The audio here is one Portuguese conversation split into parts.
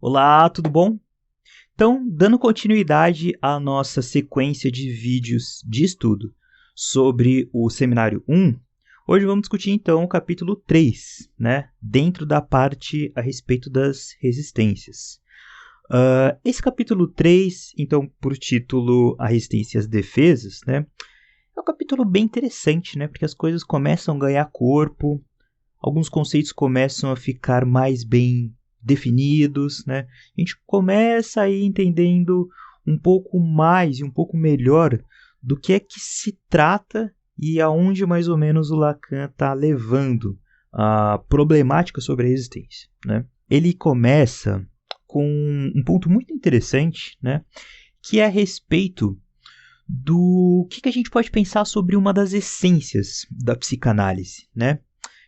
Olá, tudo bom? Então, dando continuidade à nossa sequência de vídeos de estudo sobre o Seminário 1, hoje vamos discutir então o capítulo 3, né? Dentro da parte a respeito das resistências. Esse capítulo 3, então, por título A Resistência e as Defesas, né? É um capítulo bem interessante, né? Porque as coisas começam a ganhar corpo, alguns conceitos começam a ficar mais bem definidos, né? A gente começa a ir entendendo um pouco mais e um pouco melhor do que é que se trata e aonde mais ou menos o Lacan está levando a problemática sobre a resistência, né? Ele começa com um ponto muito interessante, né? Que é a respeito do que a gente pode pensar sobre uma das essências da psicanálise, né?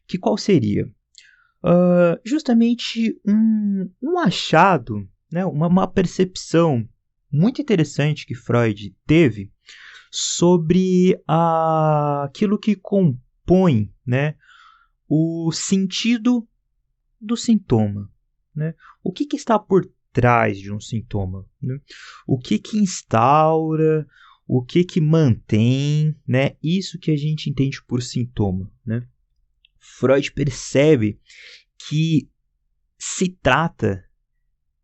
Que qual seria? Justamente um achado, né? uma percepção muito interessante que Freud teve sobre aquilo que compõe, né? O sentido do sintoma, né? O que está por trás de um sintoma, né? O que instaura, o que mantém, né? Isso que a gente entende por sintoma, né? Freud percebe que se trata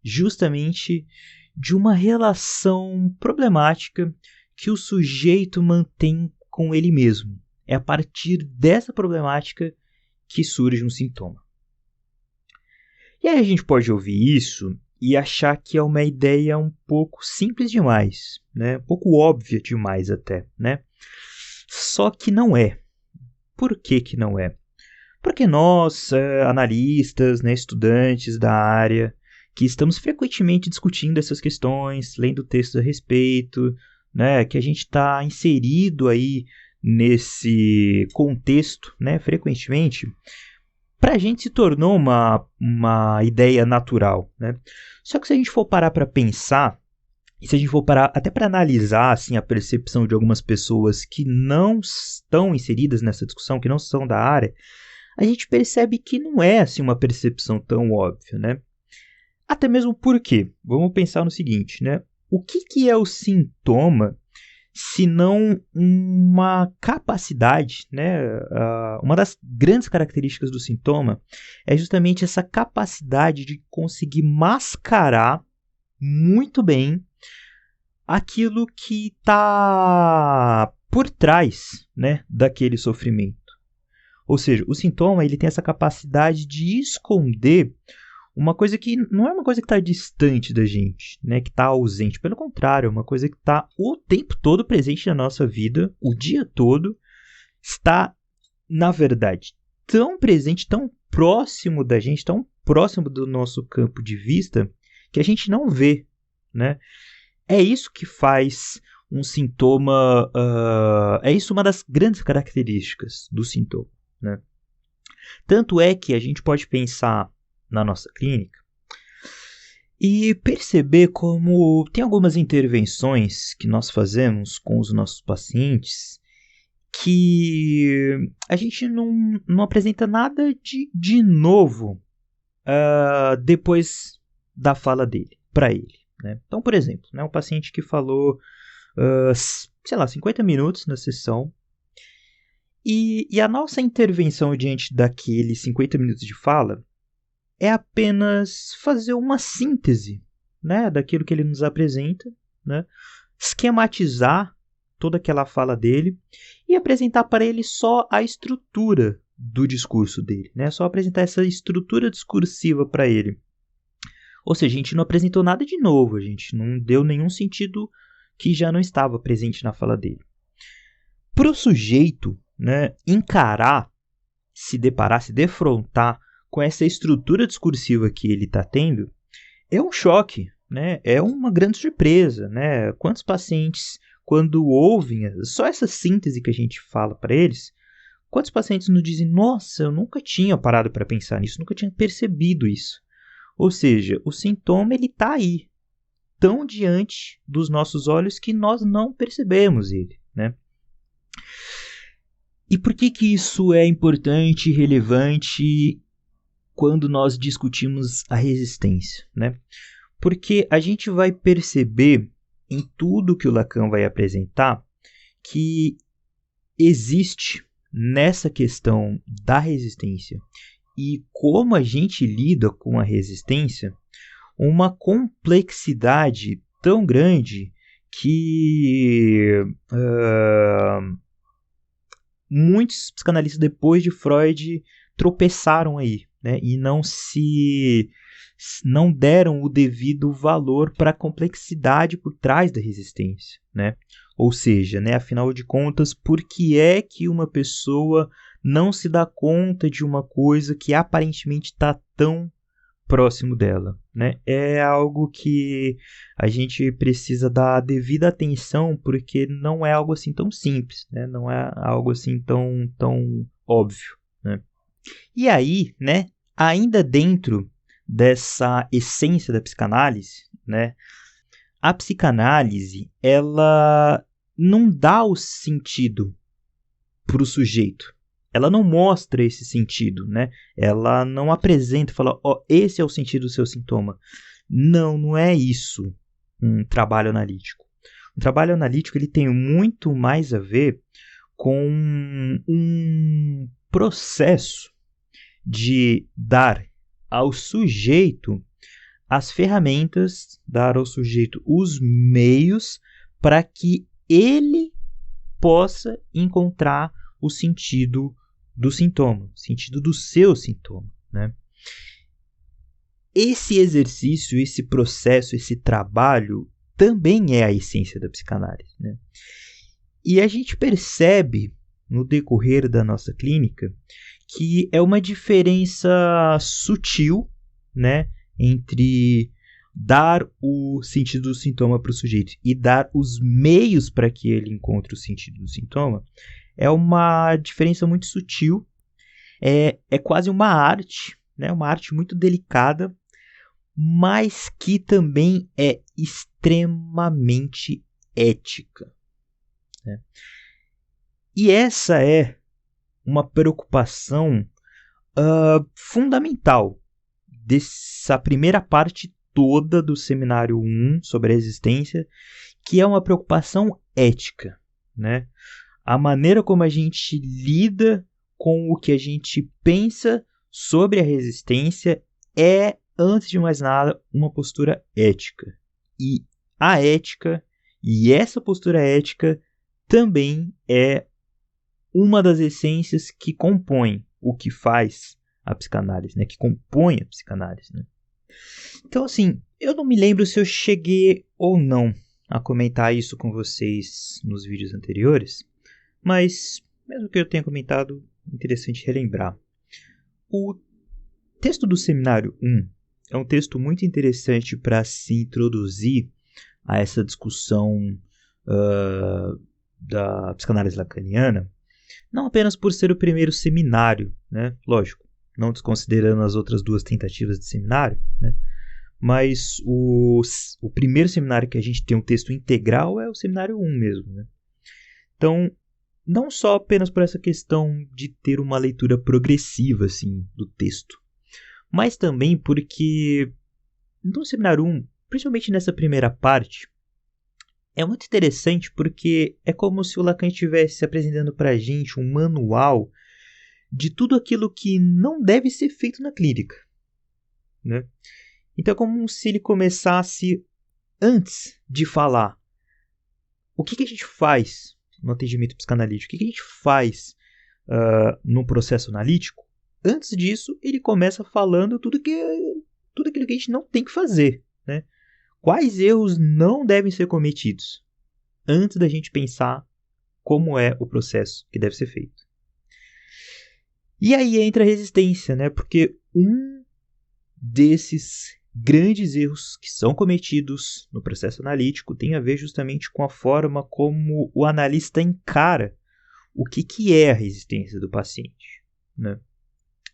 justamente de uma relação problemática que o sujeito mantém com ele mesmo. É a partir dessa problemática que surge um sintoma. E aí a gente pode ouvir isso e achar que é uma ideia um pouco simples demais, né? Um pouco óbvia demais até, né? Só que não é. Por que não é? Porque nós, analistas, né, estudantes da área, que estamos frequentemente discutindo essas questões, lendo textos a respeito, né, que a gente está inserido aí nesse contexto, né, frequentemente, para a gente se tornou uma ideia natural, né? Só que se a gente for parar para pensar, e se a gente for parar até para analisar assim, a percepção de algumas pessoas que não estão inseridas nessa discussão, que não são da área, a gente percebe que não é assim uma percepção tão óbvia, né? Até mesmo porque, vamos pensar no seguinte, né? O que é o sintoma se não uma capacidade, né? Uma das grandes características do sintoma é justamente essa capacidade de conseguir mascarar muito bem aquilo que está por trás, né, daquele sofrimento. Ou seja, o sintoma ele tem essa capacidade de esconder uma coisa que não é uma coisa que está distante da gente, né, que está ausente. Pelo contrário, é uma coisa que está o tempo todo presente na nossa vida, o dia todo, está, na verdade, tão presente, tão próximo da gente, tão próximo do nosso campo de vista, que a gente não vê, né? É isso que faz um sintoma... é isso uma das grandes características do sintoma, né? Tanto é que a gente pode pensar na nossa clínica e perceber como tem algumas intervenções que nós fazemos com os nossos pacientes que a gente não apresenta nada de novo depois da fala dele, para ele, né? Então, por exemplo, né, um paciente que falou, 50 minutos na sessão, e a nossa intervenção diante daqueles 50 minutos de fala é apenas fazer uma síntese, né, daquilo que ele nos apresenta, né, esquematizar toda aquela fala dele e apresentar para ele só a estrutura do discurso dele, né, só apresentar essa estrutura discursiva para ele. Ou seja, a gente não apresentou nada de novo, a gente não deu nenhum sentido que já não estava presente na fala dele. Para o sujeito, né, encarar, se deparar, se defrontar com essa estrutura discursiva que ele está tendo, é um choque, né? É uma grande surpresa, né? Quantos pacientes, quando ouvem só essa síntese que a gente fala para eles, quantos pacientes nos dizem, nossa, eu nunca tinha parado para pensar nisso, nunca tinha percebido isso. Ou seja, o sintoma ele está aí, tão diante dos nossos olhos que nós não percebemos ele, né? E por que isso é importante, relevante quando nós discutimos a resistência, né? Porque a gente vai perceber em tudo que o Lacan vai apresentar que existe nessa questão da resistência e como a gente lida com a resistência uma complexidade tão grande que muitos psicanalistas depois de Freud tropeçaram aí, né, e não deram o devido valor para a complexidade por trás da resistência, né? Ou seja, né, afinal de contas, por que é que uma pessoa não se dá conta de uma coisa que aparentemente está tão próximo dela, né? É algo que a gente precisa dar a devida atenção, porque não é algo assim tão simples, né? Não é algo assim tão óbvio, né? E aí, né, ainda dentro dessa essência da psicanálise, né, a psicanálise, ela não dá o sentido para o sujeito. Ela não mostra esse sentido, né? Ela não apresenta, fala, esse é o sentido do seu sintoma. Não é isso um trabalho analítico. Um trabalho analítico ele tem muito mais a ver com um processo de dar ao sujeito as ferramentas, dar ao sujeito os meios para que ele possa encontrar o sentido do sintoma, o sentido do seu sintoma, né? Esse exercício, esse processo, esse trabalho também é a essência da psicanálise, né? E a gente percebe no decorrer da nossa clínica que é uma diferença sutil, né, entre dar o sentido do sintoma para o sujeito e dar os meios para que ele encontre o sentido do sintoma. É uma diferença muito sutil, é quase uma arte, né, uma arte muito delicada, mas que também é extremamente ética, né? E essa é uma preocupação fundamental dessa primeira parte toda do seminário 1 sobre a existência, que é uma preocupação ética, né? A maneira como a gente lida com o que a gente pensa sobre a resistência é, antes de mais nada, uma postura ética. E a ética, e essa postura ética, também é uma das essências que compõem o que faz a psicanálise, né? Que compõe a psicanálise, né? Então, assim, eu não me lembro se eu cheguei ou não a comentar isso com vocês nos vídeos anteriores, mas, mesmo que eu tenha comentado, é interessante relembrar. O texto do Seminário 1 é um texto muito interessante para se introduzir a essa discussão da psicanálise lacaniana, não apenas por ser o primeiro seminário, né? Lógico, não desconsiderando as outras duas tentativas de seminário, né? Mas o primeiro seminário que a gente tem um texto integral é o Seminário 1 mesmo, né? Então, não só apenas por essa questão de ter uma leitura progressiva assim, do texto, mas também porque no Seminário 1, principalmente nessa primeira parte, é muito interessante porque é como se o Lacan estivesse apresentando para a gente um manual de tudo aquilo que não deve ser feito na clínica, né? Então é como se ele começasse, antes de falar o que a gente faz no atendimento psicanalítico, o que a gente faz no processo analítico, antes disso ele começa falando tudo aquilo que a gente não tem que fazer, né? Quais erros não devem ser cometidos antes da gente pensar como é o processo que deve ser feito. E aí entra a resistência, né? Porque um desses grandes erros que são cometidos no processo analítico tem a ver justamente com a forma como o analista encara o que é a resistência do paciente, né?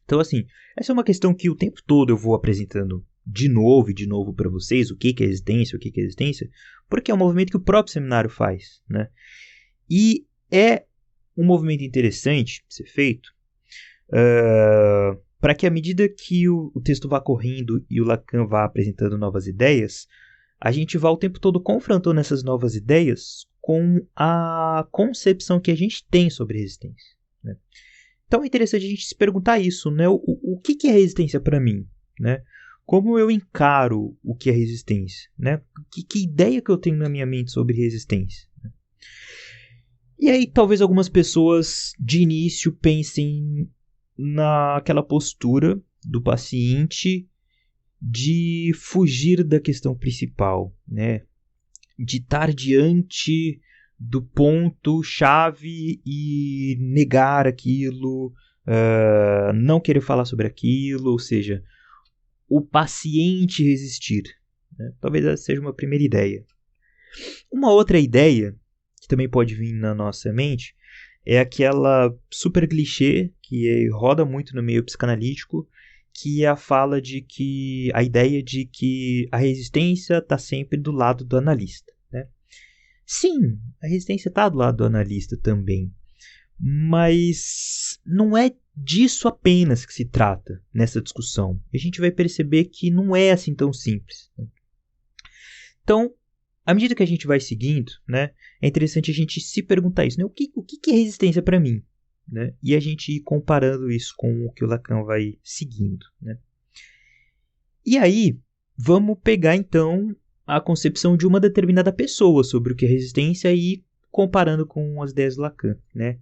Então, assim, essa é uma questão que o tempo todo eu vou apresentando de novo para vocês, o que é resistência, porque é um movimento que o próprio seminário faz, né? E é um movimento interessante de ser feito, para que à medida que o texto vá correndo e o Lacan vá apresentando novas ideias, a gente vá o tempo todo confrontando essas novas ideias com a concepção que a gente tem sobre resistência, né? Então é interessante a gente se perguntar isso, né? O que é resistência para mim, né? Como eu encaro o que é resistência, né? Que ideia que eu tenho na minha mente sobre resistência, né? E aí talvez algumas pessoas de início pensem naquela postura do paciente de fugir da questão principal, né? De estar diante do ponto-chave e negar aquilo, não querer falar sobre aquilo, ou seja, o paciente resistir, né? Talvez essa seja uma primeira ideia. Uma outra ideia, que também pode vir na nossa mente, é aquela super clichê que roda muito no meio psicanalítico, que é a fala de que a ideia de que a resistência está sempre do lado do analista, né? Sim, a resistência está do lado do analista também, mas não é disso apenas que se trata nessa discussão. A gente vai perceber que não é assim tão simples, né? Então, à medida que a gente vai seguindo, né, é interessante a gente se perguntar isso, né? O que é resistência para mim? Né? E a gente ir comparando isso com o que o Lacan vai seguindo, né? E aí, vamos pegar então a concepção de uma determinada pessoa sobre o que é resistência e comparando com as ideias do Lacan, né?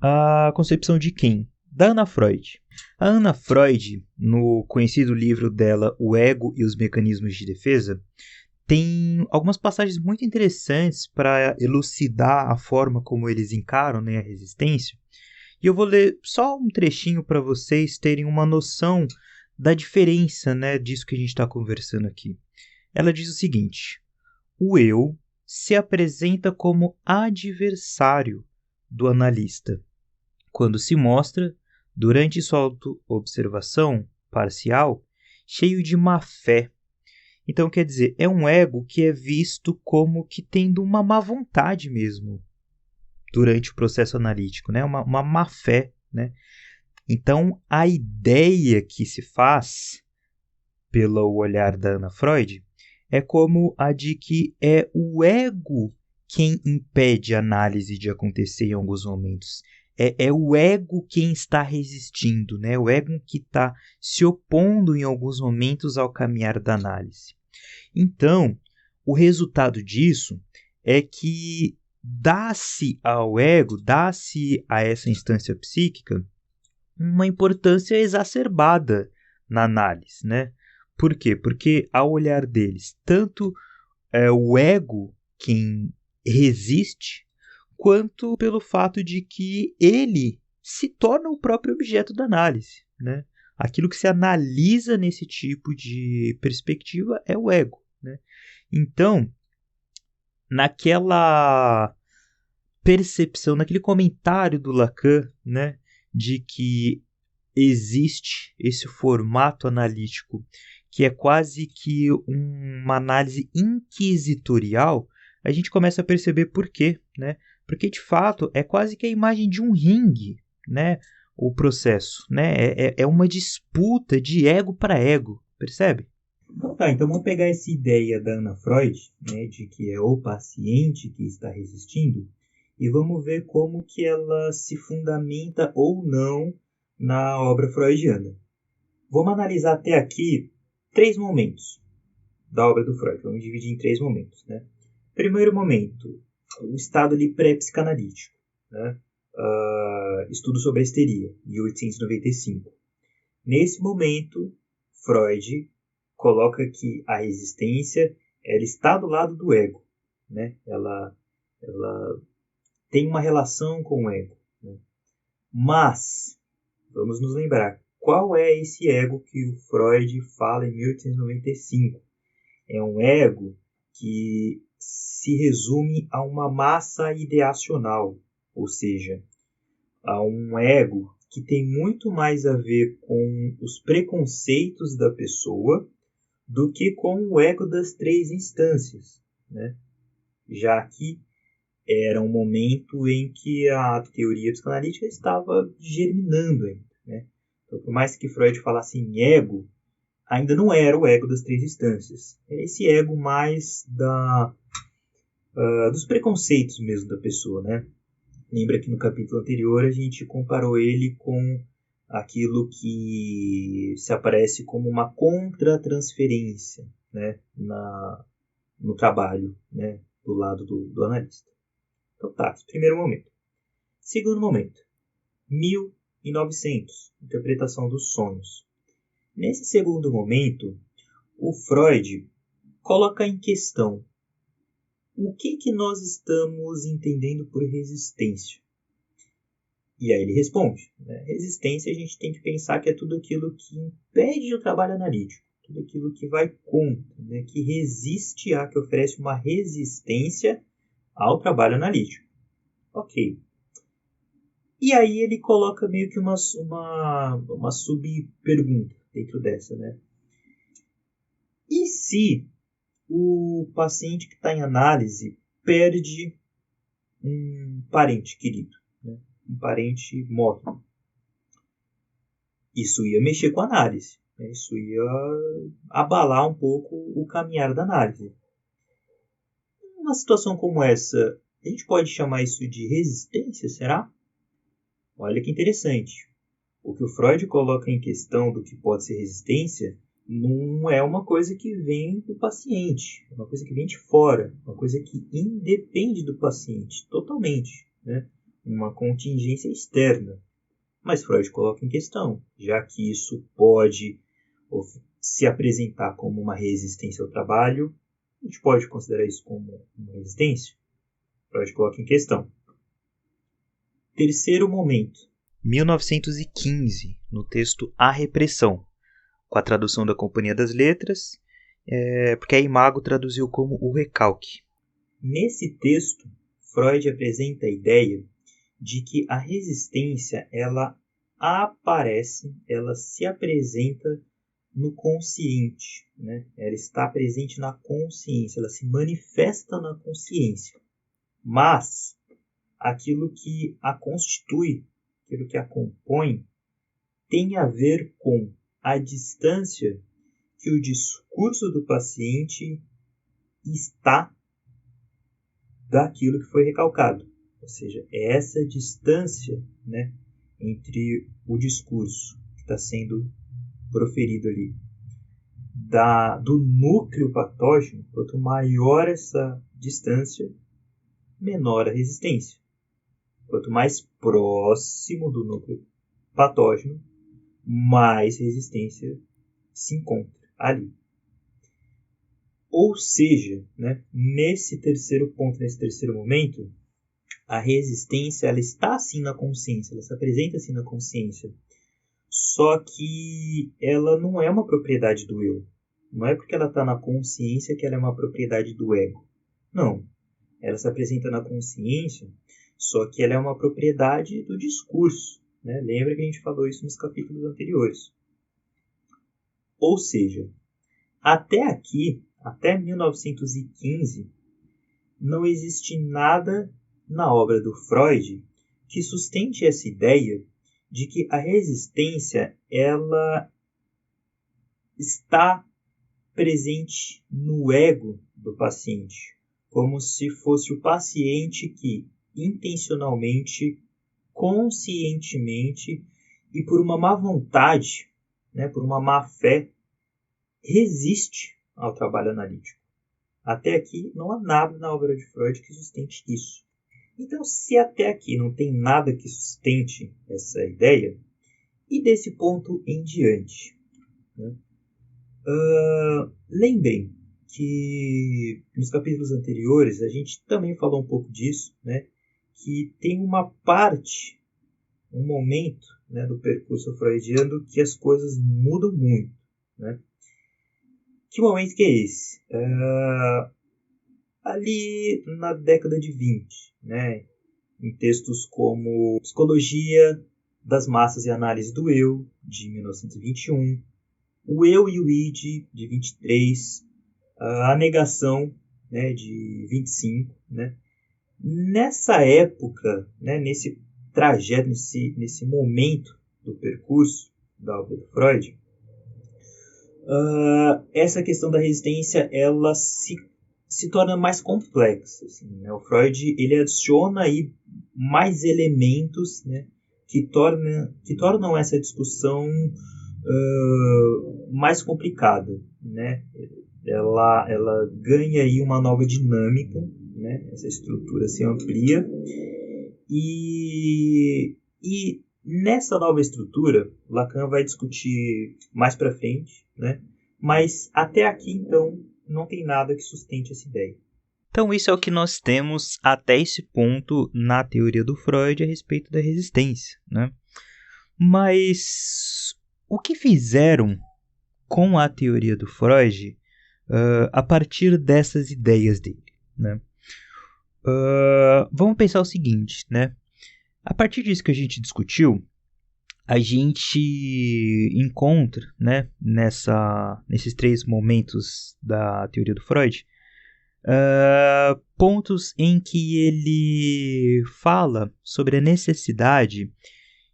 A concepção de quem? Da Ana Freud. A Ana Freud, no conhecido livro dela O Ego e os Mecanismos de Defesa, tem algumas passagens muito interessantes para elucidar a forma como eles encaram, né, a resistência. E eu vou ler só um trechinho para vocês terem uma noção da diferença, né, disso que a gente está conversando aqui. Ela diz o seguinte: o eu se apresenta como adversário do analista, quando se mostra, durante sua auto-observação parcial, cheio de má-fé. Então, quer dizer, é um ego que é visto como que tendo uma má vontade mesmo durante o processo analítico, né? Uma má-fé, né? Então, a ideia que se faz pelo olhar da Ana Freud é como a de que é o ego quem impede a análise de acontecer em alguns momentos. É o ego quem está resistindo, né? O ego que está se opondo em alguns momentos ao caminhar da análise. Então, o resultado disso é que dá-se ao ego, dá-se a essa instância psíquica uma importância exacerbada na análise, né? Por quê? Porque ao olhar deles, tanto é o ego quem resiste, quanto pelo fato de que ele se torna o próprio objeto da análise, né? Aquilo que se analisa nesse tipo de perspectiva é o ego, né? Então, naquela percepção, naquele comentário do Lacan, né, de que existe esse formato analítico que é quase que uma análise inquisitorial, a gente começa a perceber por quê, né? Porque de fato é quase que a imagem de um ringue, né? O processo, né? É uma disputa de ego para ego, percebe? Então vamos pegar essa ideia da Ana Freud, né, de que é o paciente que está resistindo, e vamos ver como que ela se fundamenta ou não na obra freudiana. Vamos analisar até aqui 3 momentos da obra do Freud. Vamos dividir em 3 momentos, né? Primeiro momento, o estado ali pré-psicanalítico, né? Estudo sobre a histeria, 1895. Nesse momento, Freud coloca que a resistência ela está do lado do ego, né? Ela tem uma relação com o ego, né? Mas vamos nos lembrar, qual é esse ego que o Freud fala em 1895? É um ego que se resume a uma massa ideacional, ou seja, a um ego que tem muito mais a ver com os preconceitos da pessoa do que com o ego das 3 instâncias, né? Já que era um momento em que a teoria psicanalítica estava germinando ainda, né? Então, por mais que Freud falasse em ego, ainda não era o ego das três instâncias. Era esse ego mais dos preconceitos mesmo da pessoa, né? Lembra que no capítulo anterior a gente comparou ele com aquilo que se aparece como uma contratransferência, né? No trabalho, né? Do lado do analista. Então tá, esse primeiro momento. Segundo momento, 1900, interpretação dos sonhos. Nesse segundo momento, o Freud coloca em questão o que nós estamos entendendo por resistência. E aí ele responde, né? Resistência a gente tem que pensar que é tudo aquilo que impede o trabalho analítico, tudo aquilo que vai contra, né? Que resiste que oferece uma resistência ao trabalho analítico. Ok. E aí ele coloca meio que uma sub-pergunta dentro dessa, né? E se o paciente que está em análise perde um parente querido, né? Um parente morre? Isso ia mexer com a análise, né? Isso ia abalar um pouco o caminhar da análise. Uma situação como essa, a gente pode chamar isso de resistência, será? Olha que interessante. O que o Freud coloca em questão do que pode ser resistência não é uma coisa que vem do paciente, é uma coisa que vem de fora, uma coisa que independe do paciente totalmente, né? Uma contingência externa. Mas Freud coloca em questão, já que isso pode se apresentar como uma resistência ao trabalho, a gente pode considerar isso como uma resistência? Freud coloca em questão. Terceiro momento. 1915, no texto A Repressão, com a tradução da Companhia das Letras, porque a Imago traduziu como O Recalque. Nesse texto, Freud apresenta a ideia de que a resistência ela aparece, ela se apresenta no consciente, né? Ela está presente na consciência, ela se manifesta na consciência. Mas aquilo que a constitui, aquilo que a compõe, tem a ver com a distância que o discurso do paciente está daquilo que foi recalcado. Ou seja, é essa distância, né, entre o discurso que está sendo proferido ali do núcleo patógeno. Quanto maior essa distância, menor a resistência. Quanto mais próximo do núcleo patógeno, mais resistência se encontra ali. Ou seja, né, nesse terceiro ponto, nesse terceiro momento, a resistência ela está assim na consciência, ela se apresenta assim na consciência. Só que ela não é uma propriedade do eu. Não é porque ela está na consciência que ela é uma propriedade do ego. Não. Ela se apresenta na consciência, só que ela é uma propriedade do discurso, né? Lembra que a gente falou isso nos capítulos anteriores. Ou seja, até aqui, até 1915, não existe nada na obra do Freud que sustente essa ideia de que a resistência ela está presente no ego do paciente, como se fosse o paciente que intencionalmente, conscientemente e por uma má vontade, né, por uma má fé, resiste ao trabalho analítico. Até aqui não há nada na obra de Freud que sustente isso. Então, se até aqui não tem nada que sustente essa ideia, e desse ponto em diante? Né? Lembrem que nos capítulos anteriores a gente também falou um pouco disso, né? Que tem uma parte, um momento, né, do percurso freudiano que as coisas mudam muito. Né? Que momento que é esse? Ali na década de 20, né? Em textos como Psicologia das Massas e Análise do Eu, de 1921, O Eu e o Id, de 23, A Negação, né, de 25. Né? Nessa época, né, nesse trajeto, nesse momento do percurso, da obra do Freud, essa questão da resistência ela se torna mais complexa. Assim, né? O Freud ele adiciona aí mais elementos, né, que tornam essa discussão mais complicada. Né? Ela ganha aí uma nova dinâmica, né? Essa estrutura se amplia e nessa nova estrutura Lacan vai discutir mais para frente, né? Mas até aqui então não tem nada que sustente essa ideia. Então isso é o que nós temos até esse ponto na teoria do Freud a respeito da resistência, né? Mas o que fizeram com a teoria do Freud a partir dessas ideias dele, né? Vamos pensar o seguinte, né? A partir disso que a gente discutiu, a gente encontra, né, nesses 3 momentos da teoria do Freud, pontos em que ele fala sobre a necessidade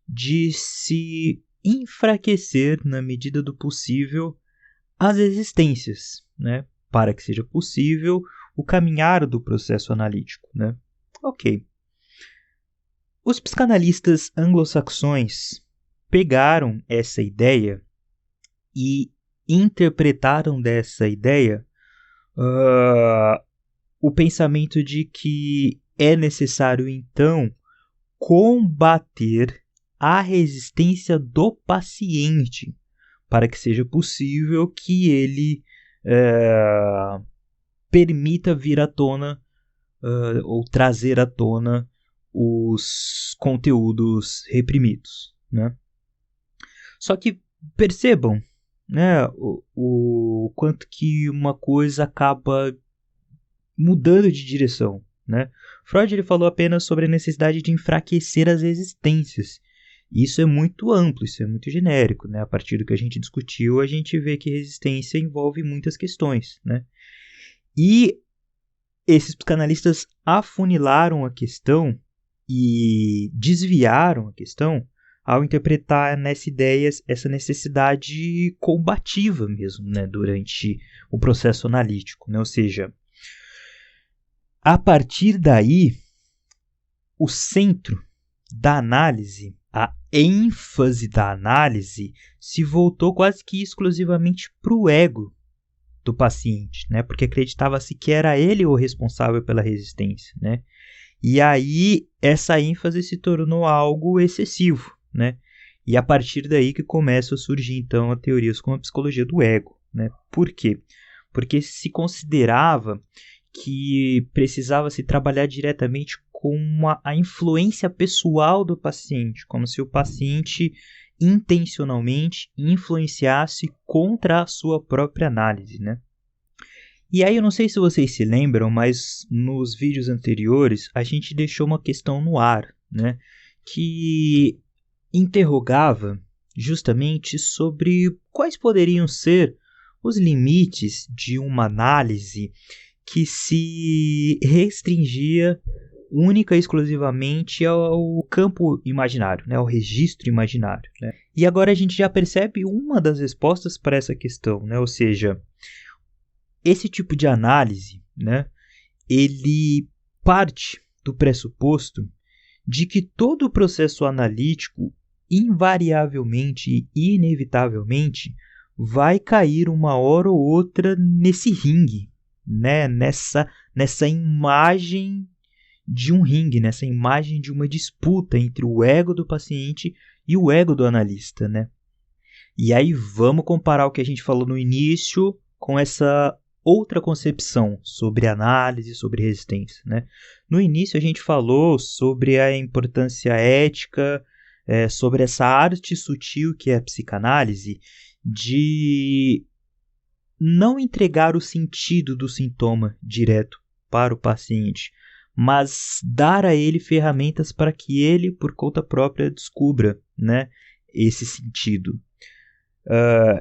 de se enfraquecer, na medida do possível, as existências, né, para que seja possível o caminhar do processo analítico, né? Ok. Os psicanalistas anglo-saxões pegaram essa ideia e interpretaram dessa ideia o pensamento de que é necessário, então, combater a resistência do paciente para que seja possível que ele permita vir à tona ou trazer à tona os conteúdos reprimidos, né? Só que percebam, né, o quanto que uma coisa acaba mudando de direção, né? Freud ele falou apenas sobre a necessidade de enfraquecer as resistências. Isso é muito amplo, isso é muito genérico, né? A partir do que a gente discutiu, a gente vê que resistência envolve muitas questões, né? E esses psicanalistas afunilaram a questão e desviaram a questão ao interpretar nessa ideia essa necessidade combativa mesmo, né, durante o processo analítico, né? Ou seja, a partir daí, o centro da análise, a ênfase da análise, se voltou quase que exclusivamente para o ego do paciente, né? Porque acreditava-se que era ele o responsável pela resistência, né? E aí essa ênfase se tornou algo excessivo, né? E a partir daí que começa a surgir então a teorias como a psicologia do ego, né? Por quê? Porque se considerava que precisava se trabalhar diretamente com a influência pessoal do paciente, como se o paciente intencionalmente influenciasse contra a sua própria análise, né? E aí eu não sei se vocês se lembram, mas nos vídeos anteriores a gente deixou uma questão no ar, né, que interrogava justamente sobre quais poderiam ser os limites de uma análise que se restringia única e exclusivamente ao campo imaginário, né, ao registro imaginário, né? E agora a gente já percebe uma das respostas para essa questão, né? Ou seja, esse tipo de análise, né, ele parte do pressuposto de que todo o processo analítico invariavelmente e inevitavelmente vai cair uma hora ou outra nesse ringue, né, nessa imagem de um ringue, nessa imagem de uma disputa entre o ego do paciente e o ego do analista, né? E aí vamos comparar o que a gente falou no início com essa outra concepção sobre análise, sobre resistência, né? No início a gente falou sobre a importância ética, sobre essa arte sutil que é a psicanálise, de não entregar o sentido do sintoma direto para o paciente, mas dar a ele ferramentas para que ele, por conta própria, descubra, né, esse sentido.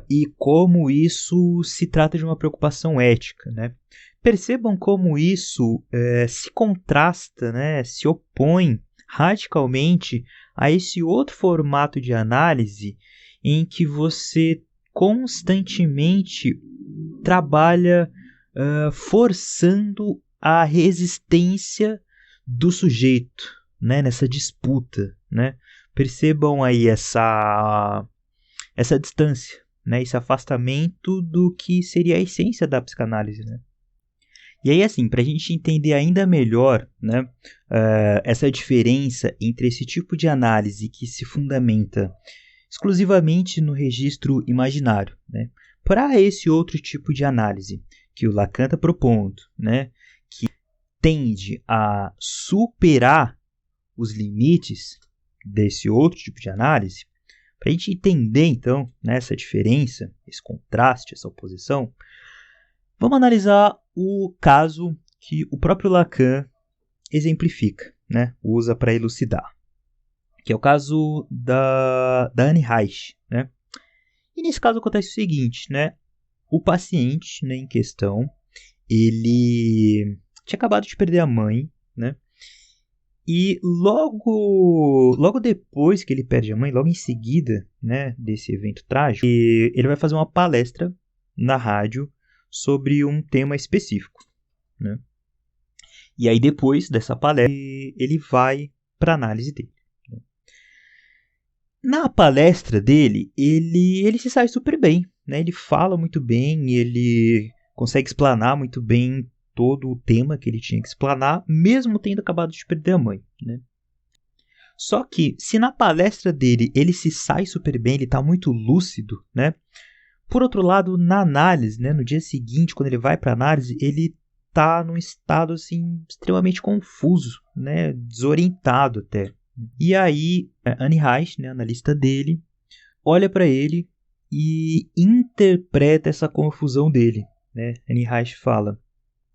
E como isso se trata de uma preocupação ética, né? Percebam como isso se contrasta, né, se opõe radicalmente a esse outro formato de análise em que você constantemente trabalha forçando a resistência do sujeito, né, nessa disputa, né? Percebam aí essa distância, né, esse afastamento do que seria a essência da psicanálise, né? E aí, assim, para a gente entender ainda melhor, né, essa diferença entre esse tipo de análise que se fundamenta exclusivamente no registro imaginário, né, para esse outro tipo de análise que o Lacan está propondo, né, que tende a superar os limites desse outro tipo de análise, para a gente entender, então, né, essa diferença, esse contraste, essa oposição, vamos analisar o caso que o próprio Lacan exemplifica, né, usa para elucidar, que é o caso da Anne Reich, né? E nesse caso acontece o seguinte, né, o paciente, né, em questão, ele tinha acabado de perder a mãe, né? E logo depois que ele perde a mãe, logo em seguida, né, desse evento trágico, ele vai fazer uma palestra na rádio sobre um tema específico, né? E aí depois dessa palestra, ele vai para a análise dele. Né? Na palestra dele, ele se sai super bem, né? Ele fala muito bem, ele consegue explanar muito bem todo o tema que ele tinha que explanar, mesmo tendo acabado de perder a mãe, né? Só que, se na palestra dele ele se sai super bem, ele está muito lúcido, né? Por outro lado, na análise, né, no dia seguinte, quando ele vai para a análise, ele está num estado assim, extremamente confuso, né, desorientado até. E aí, Anne Reich, né, analista dele, olha para ele e interpreta essa confusão dele. Né? Anne Reich fala: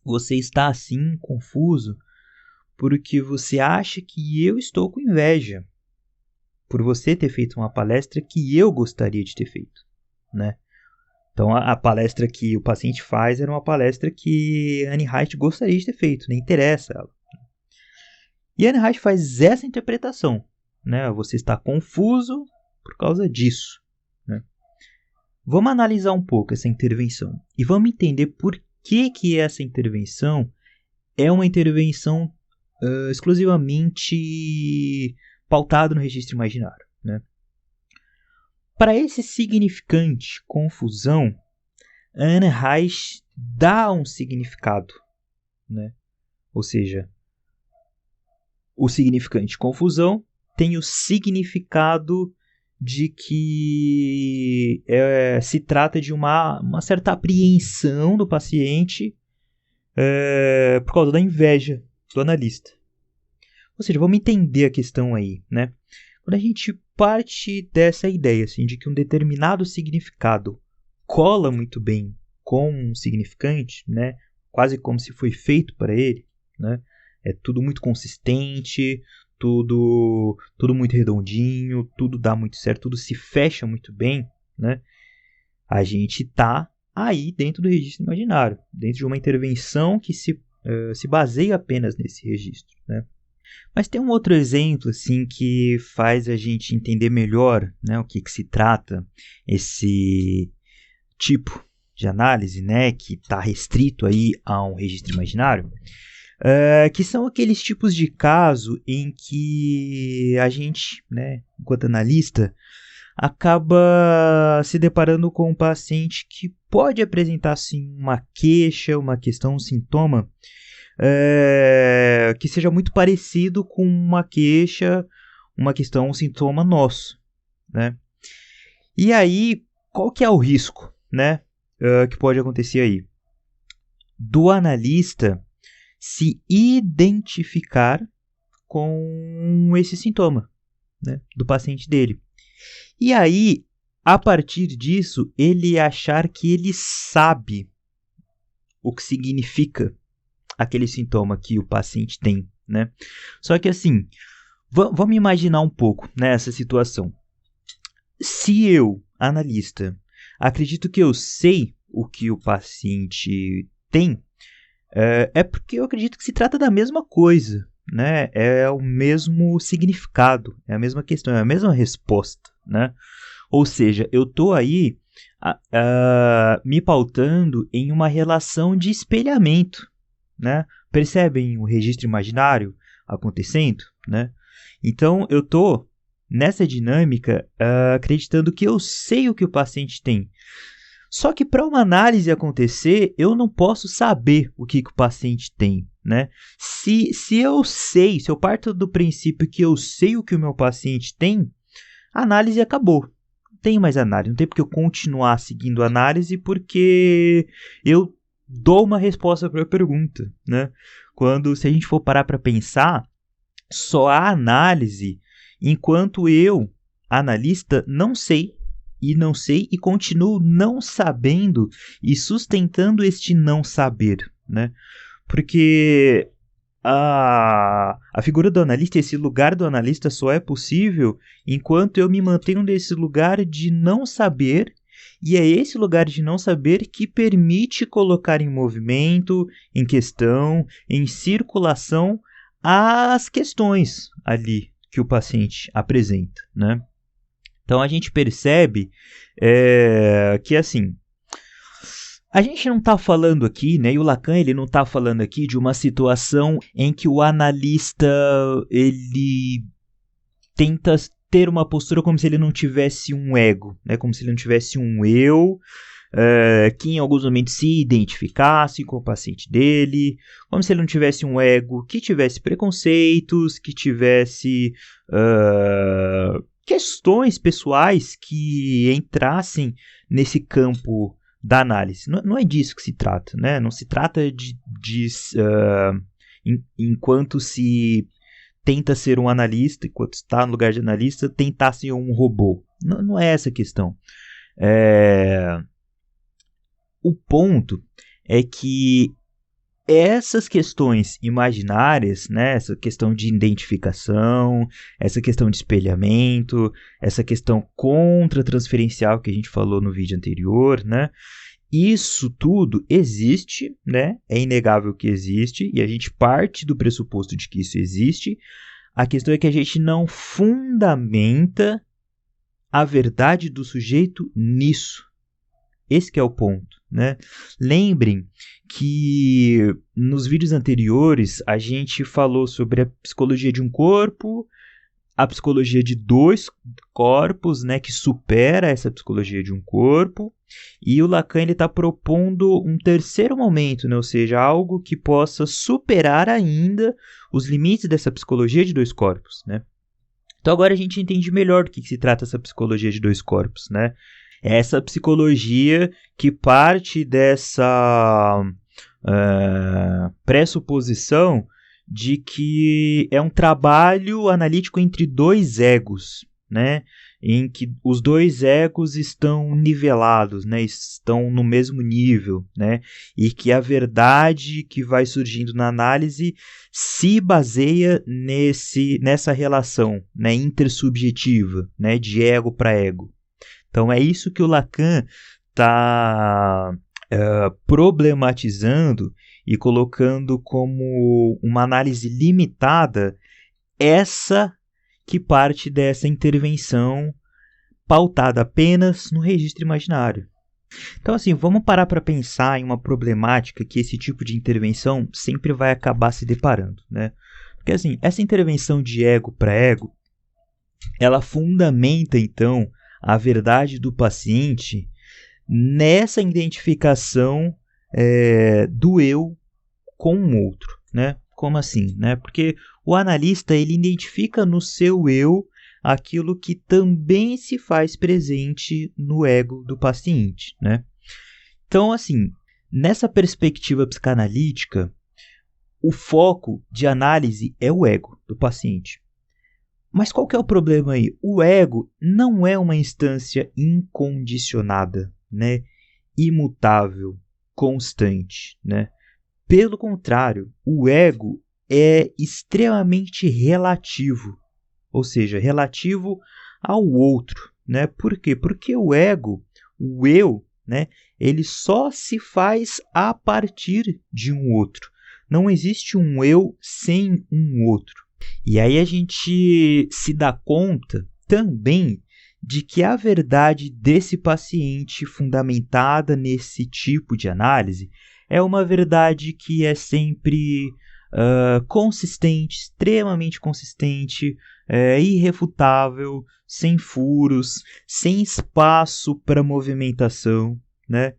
você está assim, confuso, porque você acha que eu estou com inveja por você ter feito uma palestra que eu gostaria de ter feito, né? Então, a palestra que o paciente faz era uma palestra que Anne Reich gostaria de ter feito, nem interessa ela. E Anne Reich faz essa interpretação, né? Você está confuso por causa disso, né? Vamos analisar um pouco essa intervenção e vamos entender por que essa intervenção é uma intervenção exclusivamente pautada no registro imaginário, né? Para esse significante confusão, Anne Reich dá um significado, né? Ou seja, o significante confusão tem o significado de que se trata de uma certa apreensão do paciente por causa da inveja do analista. Ou seja, vamos entender a questão aí, né? Quando a gente parte dessa ideia assim, de que um determinado significado cola muito bem com um significante, né? Quase como se foi feito para ele, né? É tudo muito consistente, tudo muito redondinho, tudo dá muito certo, tudo se fecha muito bem, né? A gente está aí dentro do registro imaginário, dentro de uma intervenção que se baseia apenas nesse registro, né? Mas tem um outro exemplo assim, que faz a gente entender melhor, né, o que se trata esse tipo de análise, né, que está restrito aí a um registro imaginário, que são aqueles tipos de caso em que a gente, né, enquanto analista, acaba se deparando com um paciente que pode apresentar sim, uma queixa, uma questão, um sintoma que seja muito parecido com uma queixa, uma questão, um sintoma nosso, né? E aí, qual que é o risco, né, que pode acontecer aí? Do analista se identificar com esse sintoma, né, do paciente dele. E aí, a partir disso, ele achar que ele sabe o que significa aquele sintoma que o paciente tem, né? Só que assim, vamos imaginar um pouco nessa situação. Se eu, analista, acredito que eu sei o que o paciente tem, é porque eu acredito que se trata da mesma coisa, né? É o mesmo significado, é a mesma questão, é a mesma resposta, né? Ou seja, eu estou aí me pautando em uma relação de espelhamento, né? Percebem o registro imaginário acontecendo, né? Então, eu estou nessa dinâmica acreditando que eu sei o que o paciente tem. Só que para uma análise acontecer, eu não posso saber o que o paciente tem, né? Se eu parto do princípio que eu sei o que o meu paciente tem, a análise acabou. Não tem mais análise, não tem porque eu continuar seguindo a análise, porque eu dou uma resposta para a pergunta, né? Se a gente for parar para pensar, só há análise enquanto eu, analista, não sei e continuo não sabendo e sustentando este não saber, né? Porque a figura do analista, esse lugar do analista só é possível enquanto eu me mantenho nesse lugar de não saber, e é esse lugar de não saber que permite colocar em movimento, em questão, em circulação as questões ali que o paciente apresenta, né? Então a gente percebe que assim, a gente não está falando aqui, né, e o Lacan ele não está falando aqui de uma situação em que o analista ele tenta ter uma postura como se ele não tivesse um ego, né, como se ele não tivesse um eu, que em alguns momentos se identificasse com o paciente dele, como se ele não tivesse um ego que tivesse preconceitos, que tivesse questões pessoais que entrassem nesse campo da análise. Não é disso que se trata, né? Não se trata enquanto se tenta ser um analista, enquanto está no lugar de analista, tentar ser um robô. Não é essa a questão. O ponto é que essas questões imaginárias, né, essa questão de identificação, essa questão de espelhamento, essa questão contra-transferencial que a gente falou no vídeo anterior, né, isso tudo existe, né, é inegável que existe, e a gente parte do pressuposto de que isso existe. A questão é que a gente não fundamenta a verdade do sujeito nisso. Esse que é o ponto, né? Lembrem que nos vídeos anteriores a gente falou sobre a psicologia de um corpo, a psicologia de dois corpos, né, que supera essa psicologia de um corpo, e o Lacan está propondo um terceiro momento, né, ou seja, algo que possa superar ainda os limites dessa psicologia de dois corpos, né? Então agora a gente entende melhor do que se trata essa psicologia de dois corpos, né? Essa psicologia que parte dessa pressuposição de que é um trabalho analítico entre dois egos, né? Em que os dois egos estão nivelados, né? Estão no mesmo nível, né? E que a verdade que vai surgindo na análise se baseia nessa relação, né? Intersubjetiva, né? De ego para ego. Então é isso que o Lacan está problematizando e colocando como uma análise limitada, essa que parte dessa intervenção pautada apenas no registro imaginário. Então assim, vamos parar para pensar em uma problemática que esse tipo de intervenção sempre vai acabar se deparando, né? Porque assim, essa intervenção de ego para ego, ela fundamenta então a verdade do paciente nessa identificação do eu com o outro, né? Como assim, né? Porque o analista ele identifica no seu eu aquilo que também se faz presente no ego do paciente, né? Então, assim, nessa perspectiva psicanalítica, o foco de análise é o ego do paciente. Mas qual que é o problema aí? O ego não é uma instância incondicionada, né? Imutável, constante, né? Pelo contrário, o ego é extremamente relativo, ou seja, relativo ao outro, né? Por quê? Porque o ego, o eu, né? Ele só se faz a partir de um outro. Não existe um eu sem um outro. E aí a gente se dá conta também de que a verdade desse paciente, fundamentada nesse tipo de análise, é uma verdade que é sempre consistente, extremamente consistente, irrefutável, sem furos, sem espaço para movimentação, né?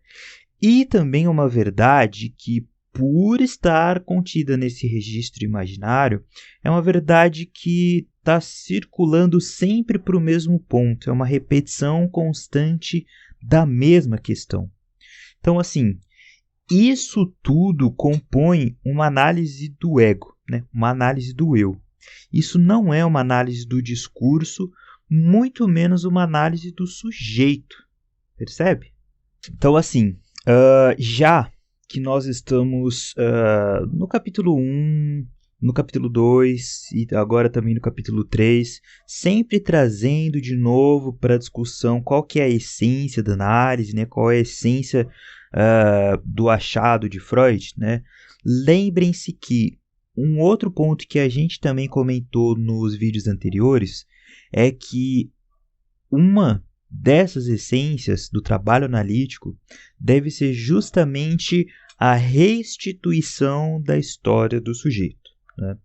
E também uma verdade que, por estar contida nesse registro imaginário, é uma verdade que está circulando sempre para o mesmo ponto, é uma repetição constante da mesma questão. Então, assim, isso tudo compõe uma análise do ego, né? Uma análise do eu. Isso não é uma análise do discurso, muito menos uma análise do sujeito, percebe? Então, assim, já que nós estamos no capítulo 1, no capítulo 2 e agora também no capítulo 3, sempre trazendo de novo para a discussão qual que é a essência da análise, né? Qual é a essência do achado de Freud, né? Lembrem-se que um outro ponto que a gente também comentou nos vídeos anteriores é que uma dessas essências do trabalho analítico deve ser justamente a restituição da história do sujeito, né?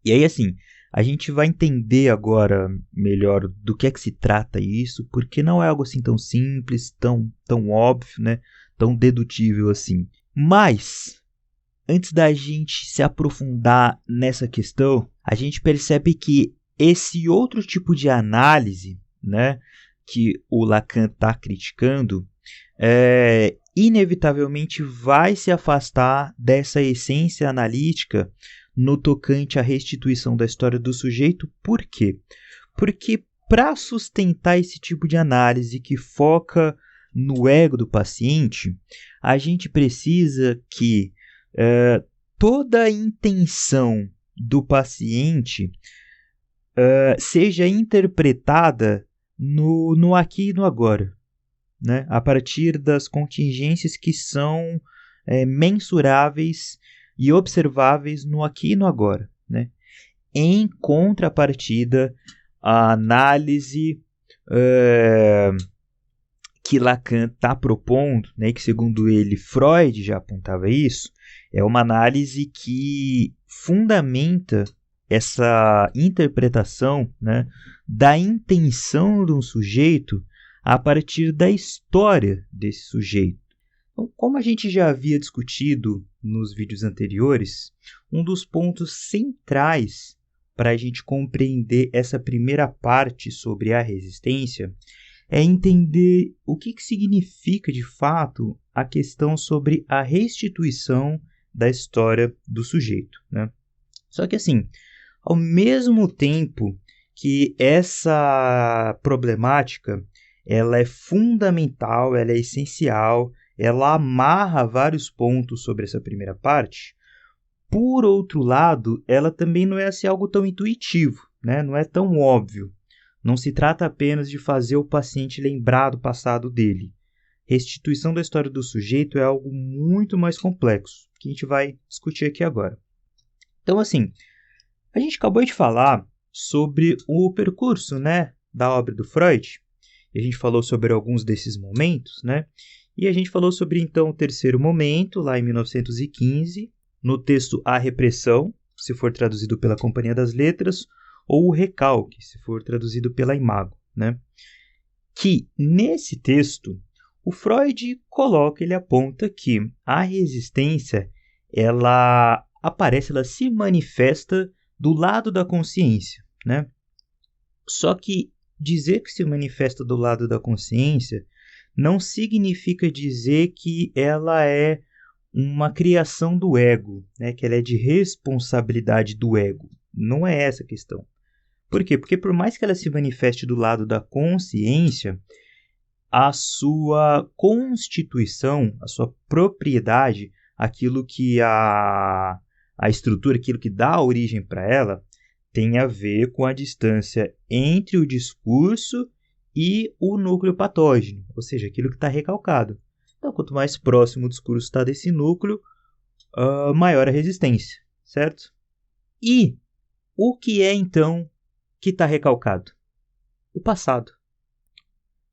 E aí, assim, a gente vai entender agora melhor do que é que se trata isso, porque não é algo assim tão simples, tão óbvio, né? Tão dedutível assim. Mas, antes da gente se aprofundar nessa questão, a gente percebe que esse outro tipo de análise, né, que o Lacan está criticando, inevitavelmente vai se afastar dessa essência analítica no tocante à restituição da história do sujeito. Por quê? Porque para sustentar esse tipo de análise que foca no ego do paciente, a gente precisa que toda a intenção do paciente seja interpretada no aqui e no agora, né? A partir das contingências que são mensuráveis e observáveis no aqui e no agora, né? Em contrapartida, a análise que Lacan está propondo, né, que segundo ele Freud já apontava isso, é uma análise que fundamenta essa interpretação, né, da intenção de um sujeito a partir da história desse sujeito. Então, como a gente já havia discutido nos vídeos anteriores, um dos pontos centrais para a gente compreender essa primeira parte sobre a resistência é entender o que significa de fato a questão sobre a restituição da história do sujeito, né? Só que assim, ao mesmo tempo que essa problemática ela é fundamental, ela é essencial, ela amarra vários pontos sobre essa primeira parte, por outro lado, ela também não é assim, algo tão intuitivo, né? Não é tão óbvio. Não se trata apenas de fazer o paciente lembrar do passado dele. Restituição da história do sujeito é algo muito mais complexo, que a gente vai discutir aqui agora. Então, assim, a gente acabou de falar sobre o percurso, né, da obra do Freud. E a gente falou sobre alguns desses momentos, né? E a gente falou sobre, então, o terceiro momento, lá em 1915, no texto A Repressão, se for traduzido pela Companhia das Letras, ou o Recalque, se for traduzido pela Imago, né? Que, nesse texto, o Freud coloca, ele aponta que a resistência, ela aparece, ela se manifesta do lado da consciência, né? Só que dizer que se manifesta do lado da consciência não significa dizer que ela é uma criação do ego, né? Que ela é de responsabilidade do ego. Não é essa a questão. Por quê? Porque por mais que ela se manifeste do lado da consciência, a sua constituição, a sua propriedade, aquilo que a estrutura, aquilo que dá origem para ela, tem a ver com a distância entre o discurso e o núcleo patógeno, ou seja, aquilo que está recalcado. Então, quanto mais próximo o discurso está desse núcleo, maior a resistência, certo? E o que é, então, que está recalcado? O passado,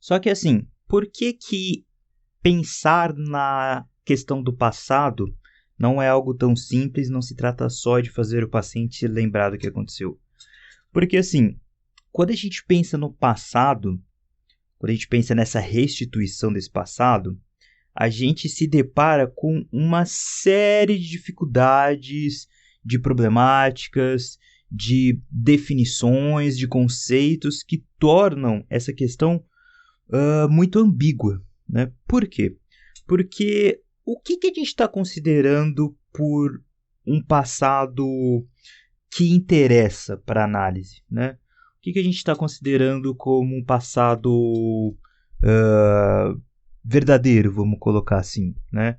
Só que assim, por que pensar na questão do passado não é algo tão simples, não se trata só de fazer o paciente lembrar do que aconteceu? Porque assim, quando a gente pensa no passado, quando a gente pensa nessa restituição desse passado, a gente se depara com uma série de dificuldades, de problemáticas, de definições, de conceitos que tornam essa questão muito ambígua, né? Por quê? Porque o que a gente está considerando por um passado que interessa para análise, né? O que a gente está considerando como um passado verdadeiro, vamos colocar assim, né?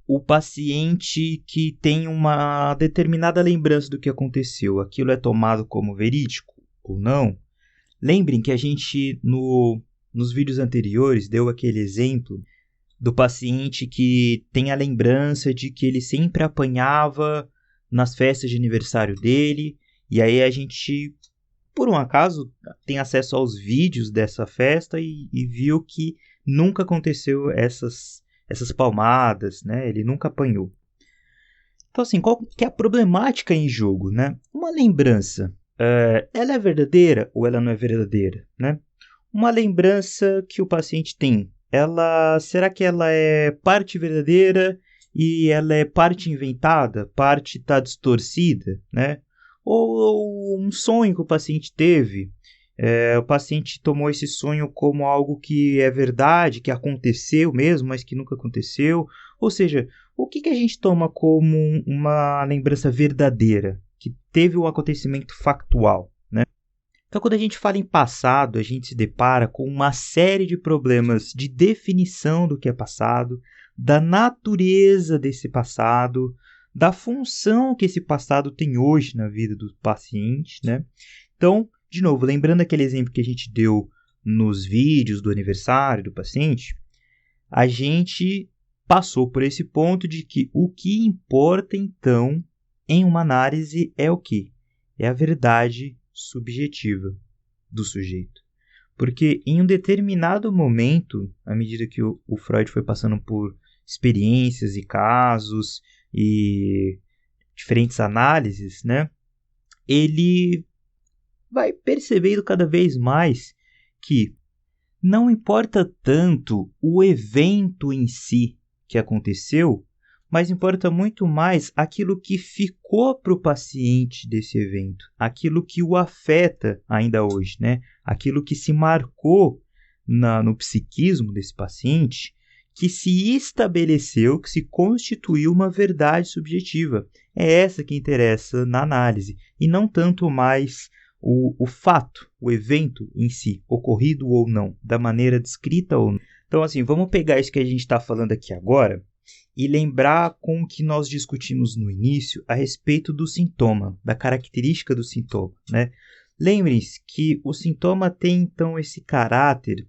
O paciente que tem uma determinada lembrança do que aconteceu, aquilo é tomado como verídico ou não? Lembrem que a gente, nos vídeos anteriores, deu aquele exemplo do paciente que tem a lembrança de que ele sempre apanhava nas festas de aniversário dele, e aí a gente, por um acaso, tem acesso aos vídeos dessa festa e viu que nunca aconteceu essas palmadas, né? Ele nunca apanhou. Então, assim, qual que é a problemática em jogo, né? Uma lembrança, ela é verdadeira ou ela não é verdadeira, né? Uma lembrança que o paciente tem, será que ela é parte verdadeira e ela é parte inventada, parte está distorcida, né? Ou um sonho que o paciente teve, o paciente tomou esse sonho como algo que é verdade, que aconteceu mesmo, mas que nunca aconteceu. Ou seja, o que a gente toma como uma lembrança verdadeira, que teve um acontecimento factual, né? Então, quando a gente fala em passado, a gente se depara com uma série de problemas de definição do que é passado, da natureza desse passado, da função que esse passado tem hoje na vida do paciente, né? Então, de novo, lembrando aquele exemplo que a gente deu nos vídeos do aniversário do paciente, a gente passou por esse ponto de que o que importa, então, em uma análise é o quê? É a verdade subjetiva do sujeito. Porque em um determinado momento, à medida que o Freud foi passando por experiências e casos e diferentes análises, né, ele vai percebendo cada vez mais que não importa tanto o evento em si que aconteceu, mas importa muito mais aquilo que ficou para o paciente desse evento, aquilo que o afeta ainda hoje, né? Aquilo que se marcou no psiquismo desse paciente, que se estabeleceu, que se constituiu uma verdade subjetiva. É essa que interessa na análise, e não tanto mais o fato, o evento em si, ocorrido ou não, da maneira descrita ou não. Então, assim, vamos pegar isso que a gente está falando aqui agora e lembrar com o que nós discutimos no início a respeito do sintoma, da característica do sintoma, né? Lembrem-se que o sintoma tem, então, esse caráter